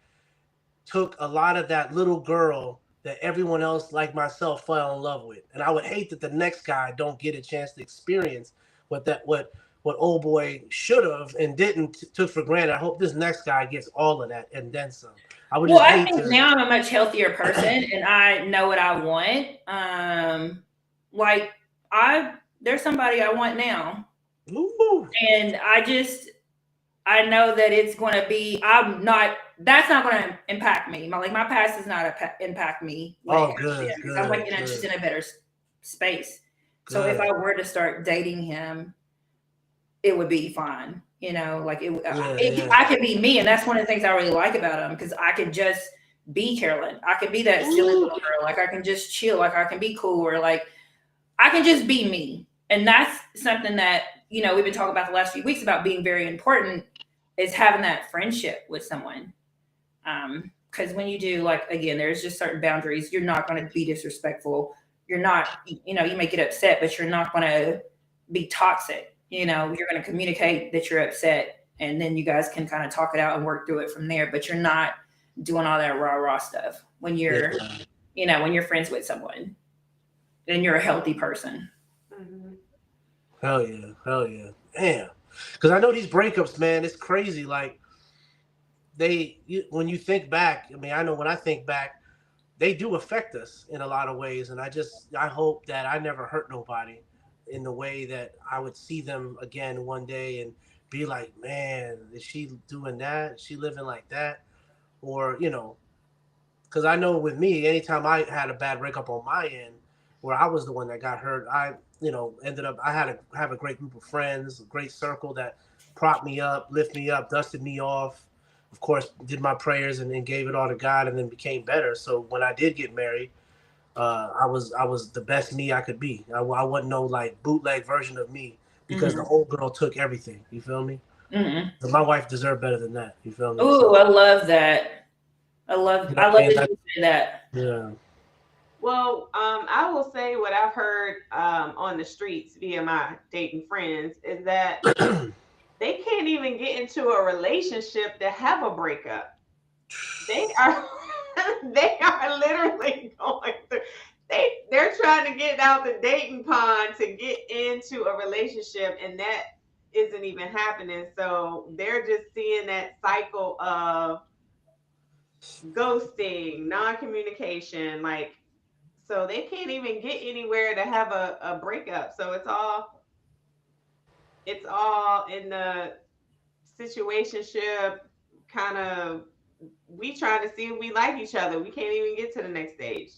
took a lot of that little girl that everyone else like myself fell in love with. And I would hate that the next guy don't get a chance to experience what old boy should have and didn't took for granted. I hope this next guy gets all of that and then some. I would Well, just I hate think to. now I'm a much healthier person and I know what I want. Like there's somebody I want now. Ooh. And I know that it's going to be, that's not going to impact me. My past does not impact me when it Oh, comes to him. good, Because I'm like, good, just in good, a better space. So if good. I were to start dating him, it would be fine. Like Yeah, yeah. I could be me. And that's one of the things I really like about him because I could just be Carolyn. I could be that silly Ooh. little girl. Like I can just chill. Like I can be cool or like I can just be me. And that's something that, we've been talking about the last few weeks about being very important is having that friendship with someone. Because when you do, like, again, there's just certain boundaries. You're not going to be disrespectful. You're not, you may get upset, but you're not going to be toxic. You're going to communicate that you're upset and then you guys can kind of talk it out and work through it from there. But you're not doing all that rah-rah stuff when you're, when you're friends with someone and you're a healthy person. Mm-hmm. Hell yeah, hell yeah, damn. Because I know these breakups, man, it's crazy. Like when you think back, I mean, I know when I think back, they do affect us in a lot of ways, and I hope that I never hurt nobody in the way that I would see them again one day and be like, man, is she doing that? Is she living like that? Or because I know with me, anytime I had a bad breakup on my end, where I was the one that got hurt, I ended up I had to have a great group of friends, a great circle that propped me up, lift me up, dusted me off. Of course, did my prayers and then gave it all to God, and then became better. So when I did get married, I was the best me I could be. I wasn't no like bootleg version of me because the old girl took everything. You feel me? Mm-hmm. So my wife deserved better than that. You feel me? Oh, So, I love that. I love that you say that. yeah. Well, I will say what I've heard on the streets via my dating friends is that they can't even get into a relationship to have a breakup. They are they are literally going through they're trying to get out the dating pond to get into a relationship and that isn't even happening. So they're just seeing that cycle of ghosting, non-communication, like so they can't even get anywhere to have a breakup. So it's all in the situationship kind of we trying to see if we like each other. We can't even get to the next stage.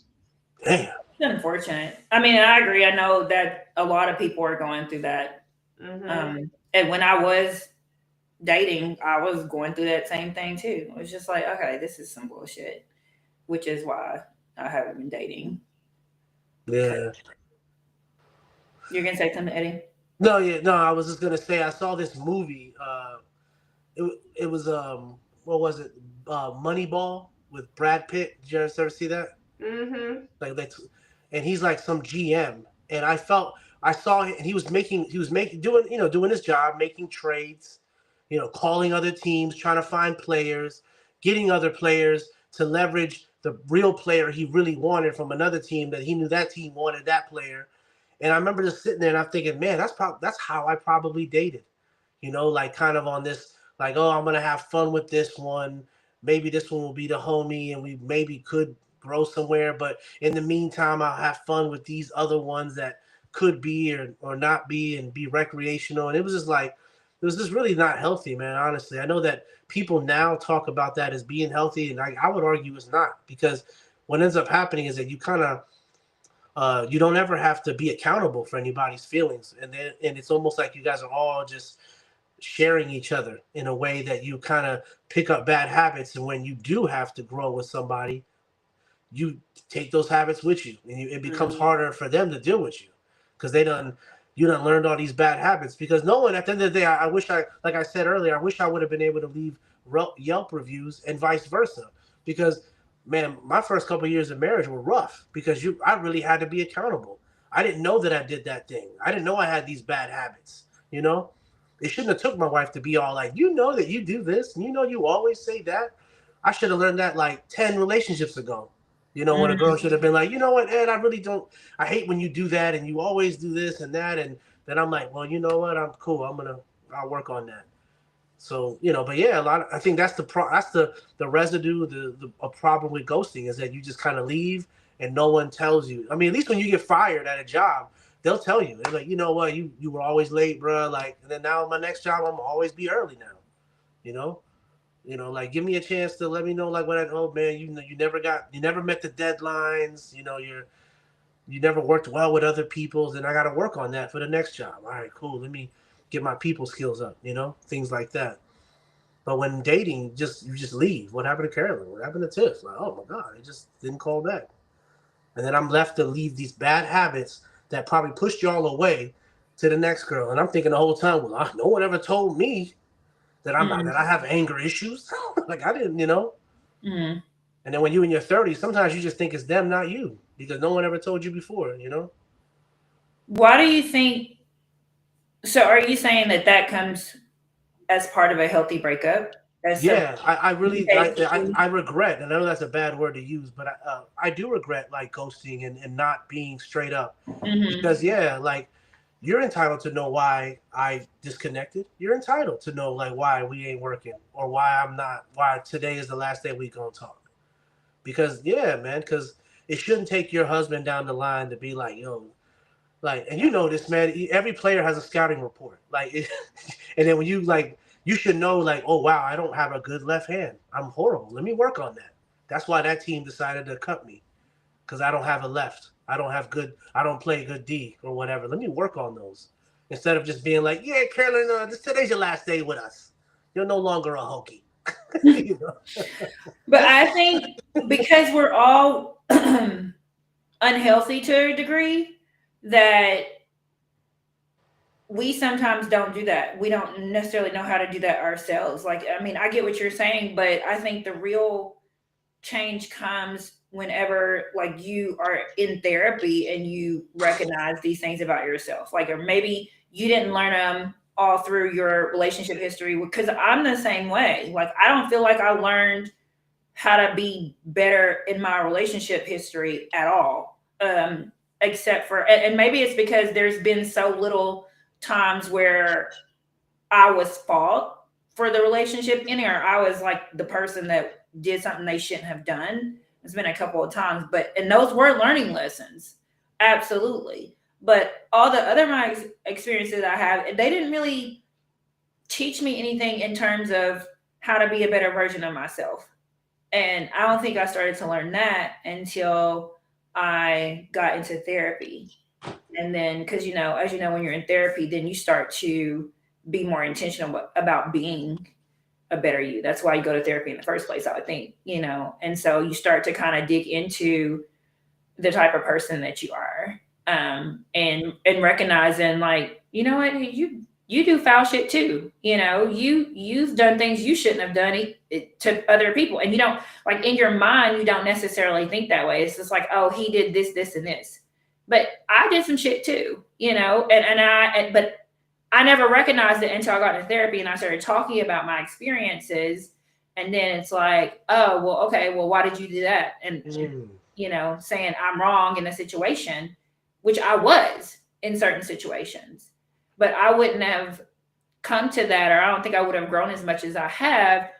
Damn. It's unfortunate. I mean, and I agree. I know that a lot of people are going through that. Mm-hmm. And when I was dating, I was going through that same thing too. It was just like, okay, this is some bullshit, which is why I haven't been dating. Yeah. You're gonna say something, Eddie? No, yeah, no. I was just gonna say I saw this movie. It was what was it? Moneyball with Brad Pitt. Did you ever see that? Mm-hmm. Like that's, and he's like some GM, and I saw him, and he was making doing his job, making trades, calling other teams, trying to find players, getting other players to leverage the real player he really wanted from another team that he knew that team wanted that player. And I remember just sitting there and I'm thinking, man, that's how I probably dated. Like kind of on this, like, oh, I'm gonna have fun with this one. Maybe this one will be the homie, and we maybe could grow somewhere. But in the meantime, I'll have fun with these other ones that could be or not be and be recreational. And it was just really not healthy, man. Honestly, I know that people now talk about that as being healthy, and I would argue it's not because what ends up happening is that you don't ever have to be accountable for anybody's feelings, and it's almost like you guys are all just sharing each other in a way that you kind of pick up bad habits, and when you do have to grow with somebody, you take those habits with you, and it becomes Mm-hmm. harder for them to deal with you because you done learned all these bad habits. Because no one, at the end of the day, I wish like I said earlier, I wish I would have been able to leave Yelp reviews and vice versa, because man, my first couple of years of marriage were rough because I really had to be accountable. I didn't know that I did that thing. I didn't know I had these bad habits. You know, it shouldn't have took my wife to be all like, you know that you do this, and you know you always say that. I should have learned that like 10 relationships ago. You know, when a girl should have been like, you know what, Ed, I really don't. I hate when you do that, and you always do this and that, and then I'm like, well, you know what, I'm cool. I'll work on that. So but yeah, I think that's the residue, the a problem with ghosting is that you just kind of leave and no one tells you. I mean, at least when you get fired at a job, they'll tell you. They're like, you know what, you were always late, bro. Like, and then now my next job, I'm always be early now. You know, like give me a chance to let me know like what I oh man, you never met the deadlines. You never worked well with other people, then I got to work on that for the next job. All right, cool. Let me get my people skills up, things like that. But when dating, you just leave. What happened to Carolyn? What happened to Tiff? Like, oh my God, I just didn't call back. And then I'm left to leave these bad habits that probably pushed y'all away to the next girl. And I'm thinking the whole time, well, no one ever told me that that I have anger issues. Like I didn't, And then when you're in your 30s, sometimes you just think it's them, not you, because no one ever told you before, Why do you think? So, are you saying that comes as part of a healthy breakup? Yeah, I really I regret, and I know that's a bad word to use, but I do regret like ghosting and not being straight up, because like you're entitled to know why I disconnected. You're entitled to know like why we ain't working or why today is the last day we gonna talk. Because man, because it shouldn't take your husband down the line to be like, yo, like, and this, man, every player has a scouting report. Like, and then when you should know, like, oh, wow, I don't have a good left hand. I'm horrible. Let me work on that. That's why that team decided to cut me, because I don't have a left. I don't play good D or whatever. Let me work on those. Instead of just being like, yeah, Carolyn, today's your last day with us. You're no longer a Hokie. But I think because we're all unhealthy to a degree, that we sometimes don't do that. We don't necessarily know how to do that ourselves. Like, I mean, I get what you're saying, but I think the real change comes whenever like you are in therapy and you recognize these things about yourself. Like, or maybe you didn't learn them all through your relationship history, because I'm the same way. Like, I don't feel like I learned how to be better in my relationship history at all. Except for, and maybe it's because there's been so little times where I was fault for the relationship ending, or I was like the person that did something they shouldn't have done. It's been a couple of times, and those were learning lessons. Absolutely. But all the other experiences I have, they didn't really teach me anything in terms of how to be a better version of myself. And I don't think I started to learn that until I got into therapy. And then, because, as you know, when you're in therapy, then you start to be more intentional about being a better you. That's why you go to therapy in the first place, I would think, and so you start to kind of dig into the type of person that you are, and recognizing, like, you know what, you do foul shit too. You've done things you shouldn't have done to other people. And you don't, like, in your mind, you don't necessarily think that way. It's just like, oh, he did this, this, and this. But I did some shit too, but I never recognized it until I got into therapy and I started talking about my experiences. And then it's like, oh, well, okay, well, why did you do that? And, saying I'm wrong in a situation, which I was in certain situations. But I wouldn't have come to that, or I don't think I would have grown as much as I have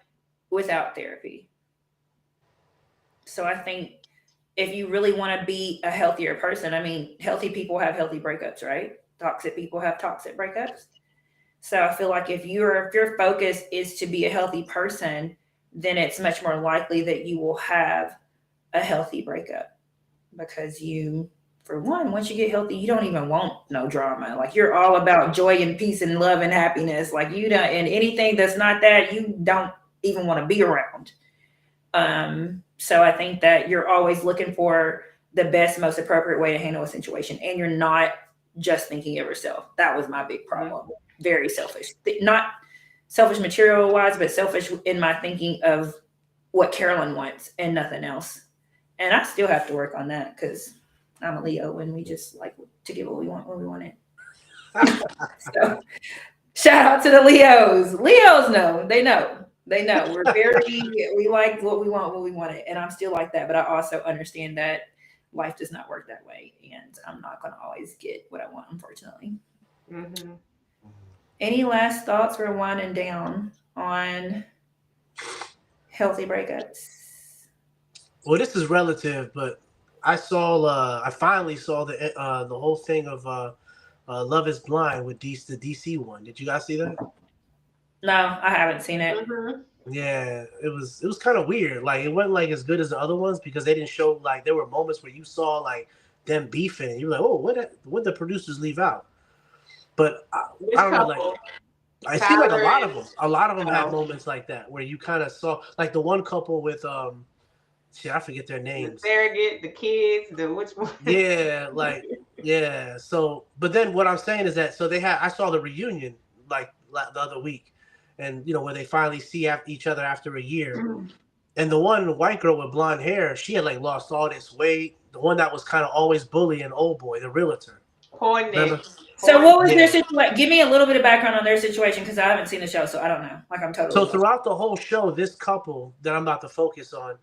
without therapy. So I think if you really want to be a healthier person, I mean, healthy people have healthy breakups, right? Toxic people have toxic breakups. So I feel like if your focus is to be a healthy person, then it's much more likely that you will have a healthy breakup, because for one, once you get healthy, you don't even want no drama. Like, you're all about joy and peace and love and happiness. Like, you don't, and anything that's not that, you don't even want to be around. So I think that you're always looking for the best, most appropriate way to handle a situation. And you're not just thinking of yourself. That was my big problem. Very selfish, not selfish material wise, but selfish in my thinking of what Carolyn wants and nothing else. And I still have to work on that because I'm a Leo and we just like to get what we want when we want it. So shout out to the Leos. Leos know. They know. They know. We like what we want when we want it. And I'm still like that. But I also understand that life does not work that way. And I'm not going to always get what I want, unfortunately. Mm-hmm. Any last thoughts? We're winding down on healthy breakups. Well, this is relative, but I finally saw the whole thing of Love Is Blind with the DC one. Did you guys see that? No, I haven't seen it. Mm-hmm. Yeah, it was kind of weird. Like it wasn't like as good as the other ones because they didn't show like there were moments where you saw like them beefing. And you were like, oh, what the producers leave out? But Which I don't know, like couple? I see like Tyler and a lot of them had oh, moments like that where you kind of saw like the one couple with shit, I forget their the names. surrogate, the kids, the which one? Yeah, like yeah. So, but then what I'm saying is that so I saw the reunion like the other week, and where they finally see each other after a year. And the one white girl with blonde hair, she had like lost all this weight. The one that was kind of always bullying old boy, the realtor. Poor Remember? Nick. So, Poor what was their Yeah. situation? Give me a little bit of background on their situation because I haven't seen the show, so I don't know. Like, I'm totally So lost. throughout the whole show, this couple that I'm about to focus on,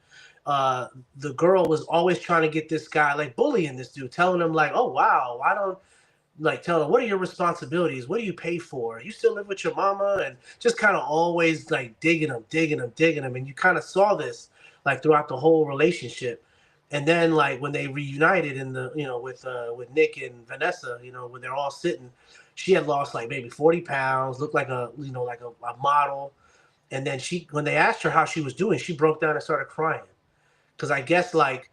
the girl was always trying to get this guy like bullying this dude, telling him like, "Oh wow, I don't." Like tell them what are your responsibilities, what do you pay for, you still live with your mama, and just kind of always like digging him, and you kind of saw this like throughout the whole relationship. And then like when they reunited in the with Nick and Vanessa, when they're all sitting, she had lost like maybe 40 pounds, looked like a model. And then when they asked her how she was doing, she broke down and started crying because I guess like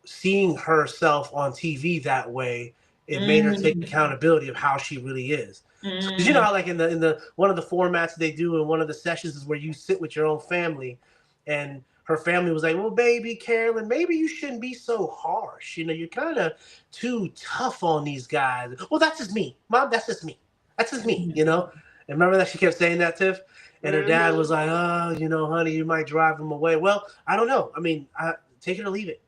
seeing herself on TV that way, it made her take Mm, accountability of how she really is. Because you know mm, how like in the one of the formats they do in one of the sessions is where you sit with your own family, and her family was like, "Well, baby Carolyn, maybe you shouldn't be so harsh. You're kind of too tough on these guys." Well, that's just me, Mom. That's just me. That's just me. mm, And remember that she kept saying that, Tiff. And her dad Mm-hmm. was like, "Oh, honey, you might drive him away." Well, I don't know. I mean, take it or leave it.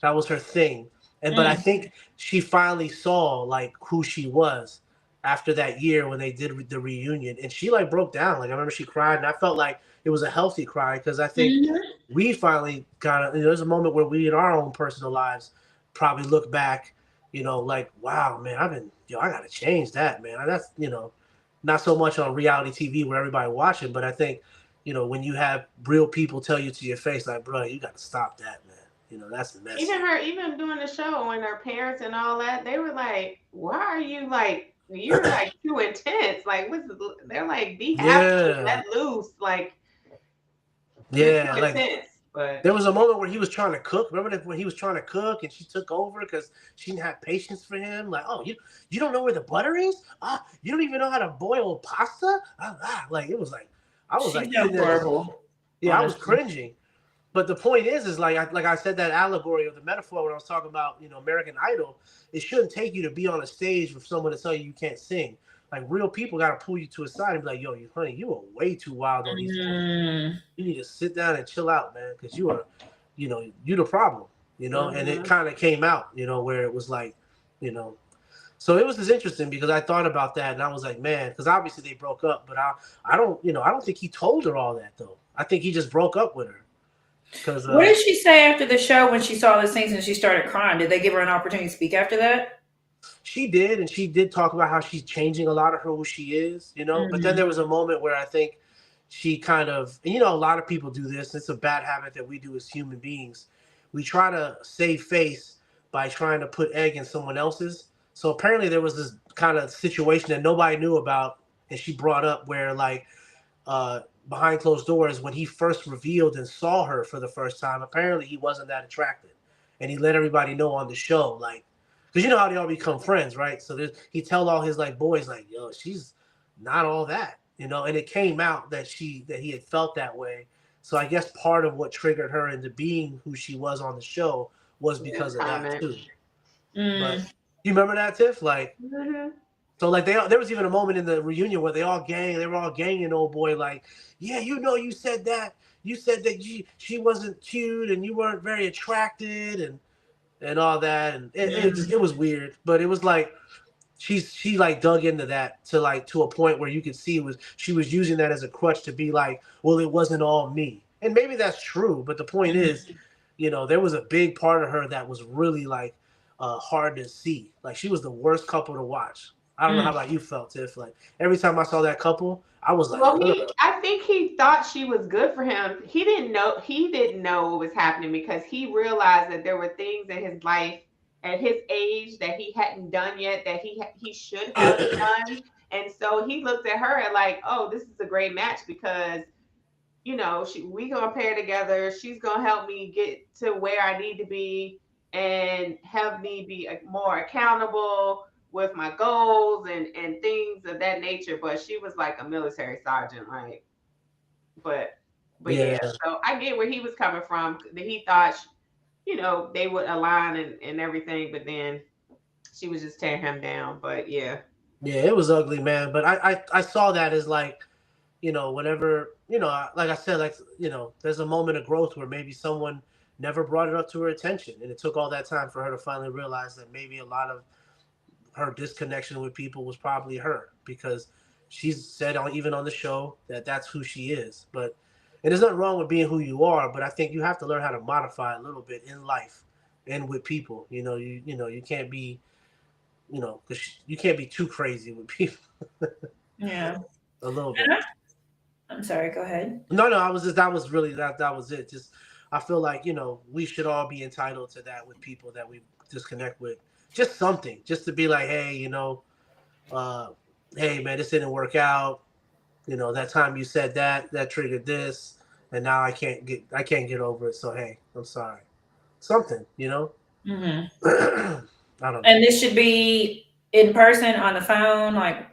That was her thing. But I mm, think she finally saw like who she was after that year when they did the reunion, and she like broke down. Like I remember she cried, and I felt like it was a healthy cry because I think mm. we finally got. There's a moment where we in our own personal lives probably look back, like wow, man, I gotta change that, man. That's not so much on reality TV where everybody watching, but I think when you have real people tell you to your face, like, bro, you got to stop that, man. That's messy. Even doing the show when her parents and all that, they were like, "Why are you like you're like too intense? Like they're like, be happy, Yeah, let loose, like you're too yeah. Like intense." But there was a moment where he was trying to cook. Remember that when he was trying to cook and she took over because she didn't have patience for him. Like, oh, you don't know where the butter is? Ah, you don't even know how to boil pasta? Like it was like I was She's like so sitting there just horrible, yeah, I was honestly. cringing. But the point is like I said that allegory or the metaphor when I was talking about American Idol. It shouldn't take you to be on a stage with someone to tell you can't sing. Like real people got to pull you to a side and be like, "Yo, honey, you are way too wild on these vocals. Mm, You need to sit down and chill out, man, because you the problem." And it mm-hmm. kind of came out, where it was like, you know. So it was just interesting because I thought about that and I was like, man, because obviously they broke up, but I don't think he told her all that though. I think he just broke up with her because what did she say after the show when she saw the things and she started crying? Did they give her an opportunity to speak after that? she did, and she did talk about how she's changing a lot of who she is. But then Mm, there was a moment where I think she kind of, and a lot of people do this. It's a bad habit that we do as human beings. We try to save face by trying to put egg in someone else's. So apparently there was this kind of situation that nobody knew about, and she brought up where like uh, behind closed doors when he first revealed and saw her for the first time. Apparently he wasn't that attractive, and he let everybody know on the show, like, because you know how they all become friends, right? So he tell all his like boys, like, yo, she's not all that. And it came out that he had felt that way. So I guess part of what triggered her into being who she was on the show was This because of that comment. too. But mm. you remember that, Tiff? Like, Mm-hmm. so like there was even a moment in the reunion where they were all ganging old boy like, yeah, you said that, you said that she wasn't cute and you weren't very attracted and all that, and it was weird, but it was like she like dug into that to like to a point where you could see she was using that as a crutch to be like, well, it wasn't all me, and maybe that's true, but the point is, there was a big part of her that was really like hard to see. Like she was the worst couple to watch. I don't know how about you felt, Tiff. Like every time I saw that couple, I was like, well, I think he thought she was good for him. He didn't know what was happening because he realized that there were things in his life at his age that he hadn't done yet that he should have done. And so he looked at her and like, oh, this is a great match because we gonna pair together. She's gonna help me get to where I need to be and help me be more accountable with my goals and things of that nature. But she was like a military sergeant, like, but yeah. So I get where he was coming from. That he thought, they would align and everything, but then she was just tearing him down. But yeah. Yeah, it was ugly, man. But I saw that as like, whenever, like I said, like, there's a moment of growth where maybe someone never brought it up to her attention. And it took all that time for her to finally realize that maybe a lot of her disconnection with people was probably her, because she's said even on the show that that's who she is. But and there's nothing wrong with being who you are, but I think you have to learn how to modify a little bit in life and with people. You can't be, because you can't be too crazy with people. Yeah. A little bit. I'm sorry, go ahead. No, I was just that was really that was it. Just I feel like, we should all be entitled to that with people that we disconnect with. Just something, just to be like, hey, hey man, this didn't work out. That time you said that triggered this, and now I can't get over it. So hey, I'm sorry. Something, Mm-hmm. I don't know. And this should be in person, on the phone, like.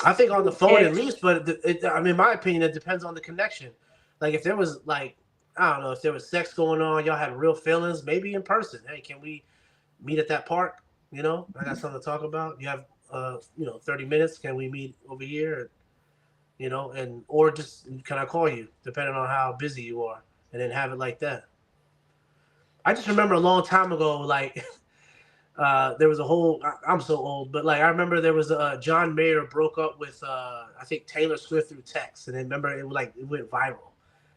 I think on the phone at least, but in my opinion, it depends on the connection. Like if there was like, I don't know, if there was sex going on, y'all had real feelings, maybe in person. Hey, can we meet at that park? I got something to talk about. You have 30 minutes. Can we meet over here? Or just can I call you, depending on how busy you are, and then have it like that. I just remember a long time ago, like there was a whole. I'm so old, but like I remember there was John Mayer broke up with I think Taylor Swift through text, and then remember it went viral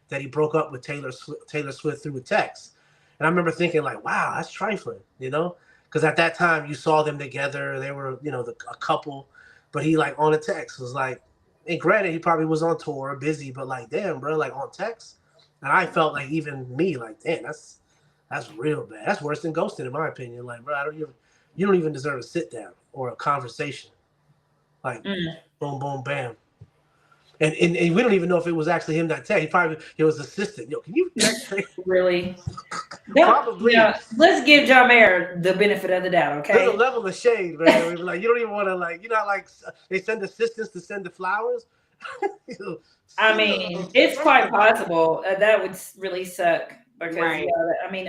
that he broke up with Taylor Swift through text, and I remember thinking like, wow, that's trifling, because at that time you saw them together, they were a couple, but he like on a text was like, and granted he probably was on tour busy, but like damn bro, like on text, and I felt like even me like damn that's real bad. That's worse than ghosting, in my opinion. Like, bro, you don't even deserve a sit down or a conversation. Like, boom, boom, bam. And we don't even know if it was actually him that text. He was assistant. Yo, can you text? Really? Probably. Let's give John Mayer the benefit of the doubt, okay? There's a level of shade, man. Like, you don't even want to, like, like they send assistants to send the flowers. I mean, it's quite possible. That would really suck. Because right.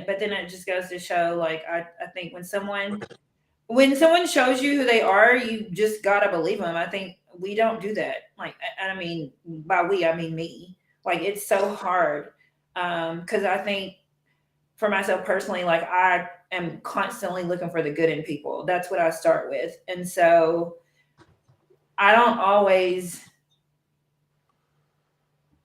But then it just goes to show, like, I think when someone shows you who they are, you just gotta believe them. I think we don't do that. Like, I mean, by we, I mean me. Like, it's so hard. Because I think for myself personally, like, I am constantly looking for the good in people. That's what I start with. And so I don't always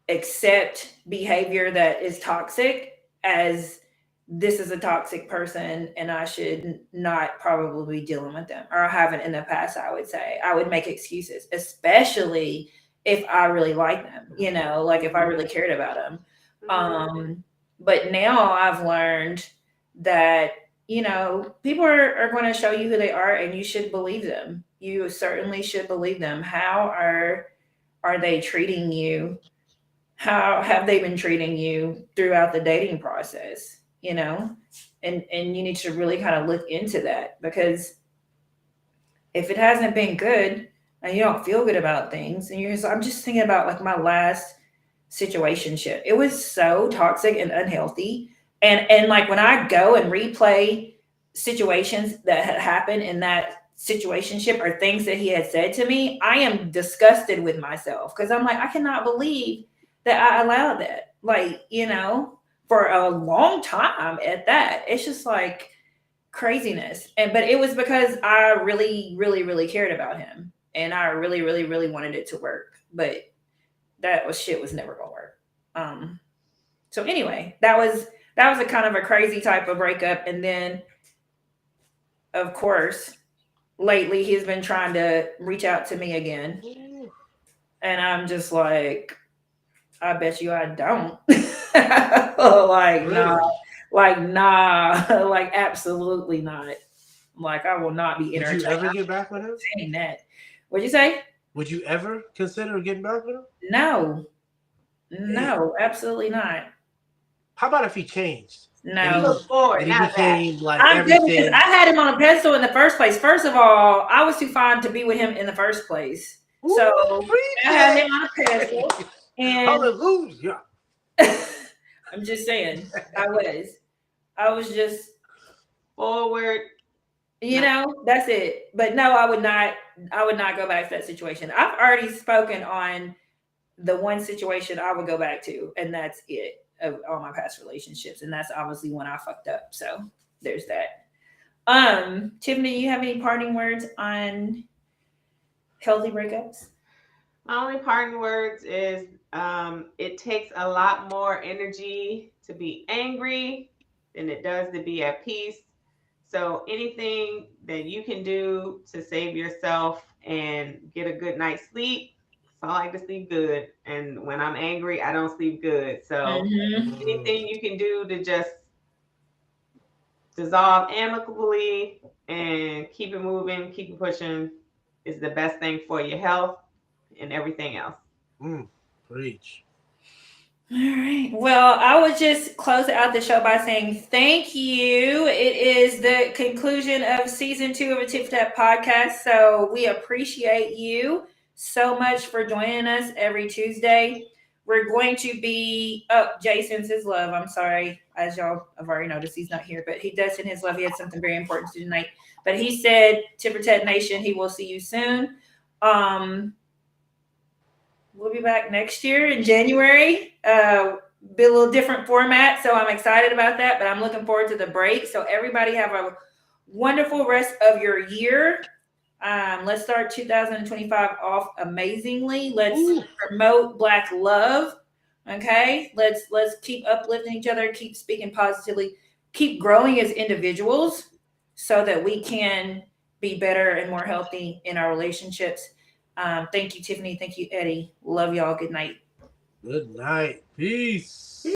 accept behavior that is toxic as this is a toxic person and I should not probably be dealing with them, or I haven't in the past. I would say I would make excuses, especially if I really like them, like if I really cared about them. But now I've learned that, people are going to show you who they are and you should believe them. You certainly should believe them. How are they treating you? How have they been treating you throughout the dating process, and you need to really kind of look into that, because if it hasn't been good and you don't feel good about things, and I'm just thinking about like my last situationship. It was so toxic and unhealthy. And like when I go and replay situations that had happened in that situationship or things that he had said to me, I am disgusted with myself, because I'm like, I cannot believe that I allowed that. Like, you know, for a long time at that. It's just like craziness. But it was because I really, really, really cared about him. And I really, really, really wanted it to work. But shit was never gonna work. So anyway, that was a kind of a crazy type of breakup. And then of course, lately he's been trying to reach out to me again. And I'm just like, I bet you I don't. Like, nah, Really? like, nah, like, absolutely not. Like, I will not be Would you entertained. ever I'm get back with him? saying that. What'd you say? Would you ever consider getting back with him? No, Damn. no, absolutely not. How about if he changed? And You No. look forward, and he not back. became like I'm good because everything. I had him on a pedestal in the first place. First of all, I was too fine to be with him in the first place. So Ooh, I had preach him on a pedestal. it. And Hallelujah. I'm just saying, I was just, Forward. you know, that's it. But no, I would not go back to that situation. I've already spoken on the one situation I would go back to, and that's it of all my past relationships. And that's obviously when I fucked up. So there's that. Tiffany, you have any parting words on healthy breakups? My only parting words is it takes a lot more energy to be angry than it does to be at peace. So anything that you can do to save yourself and get a good night's sleep. So I like to sleep good. And when I'm angry, I don't sleep good. So anything you can do to just dissolve amicably and keep it moving, keep it pushing is the best thing for your health and everything else. Preach. All right. Well, I would just close out the show by saying thank you. It is the conclusion of season 2 of a Tip Tap podcast. So we appreciate you so much for joining us every Tuesday. We're going to be Jay sends his love. I'm sorry, as y'all have already noticed, he's not here, but he does send his love. He had something very important to do tonight. But he said, Tip Tat Nation, he will see you soon. We'll be back next year in January. Be a little different format, so I'm excited about that. But I'm looking forward to the break. So everybody have a wonderful rest of your year. Let's start 2025 off amazingly. Let's promote Black love. Okay, let's keep uplifting each other, keep speaking positively, keep growing as individuals, so that we can be better and more healthy in our relationships. Thank you, Tiffany. Thank you, Eddie. Love y'all. Good night. Good night. Peace.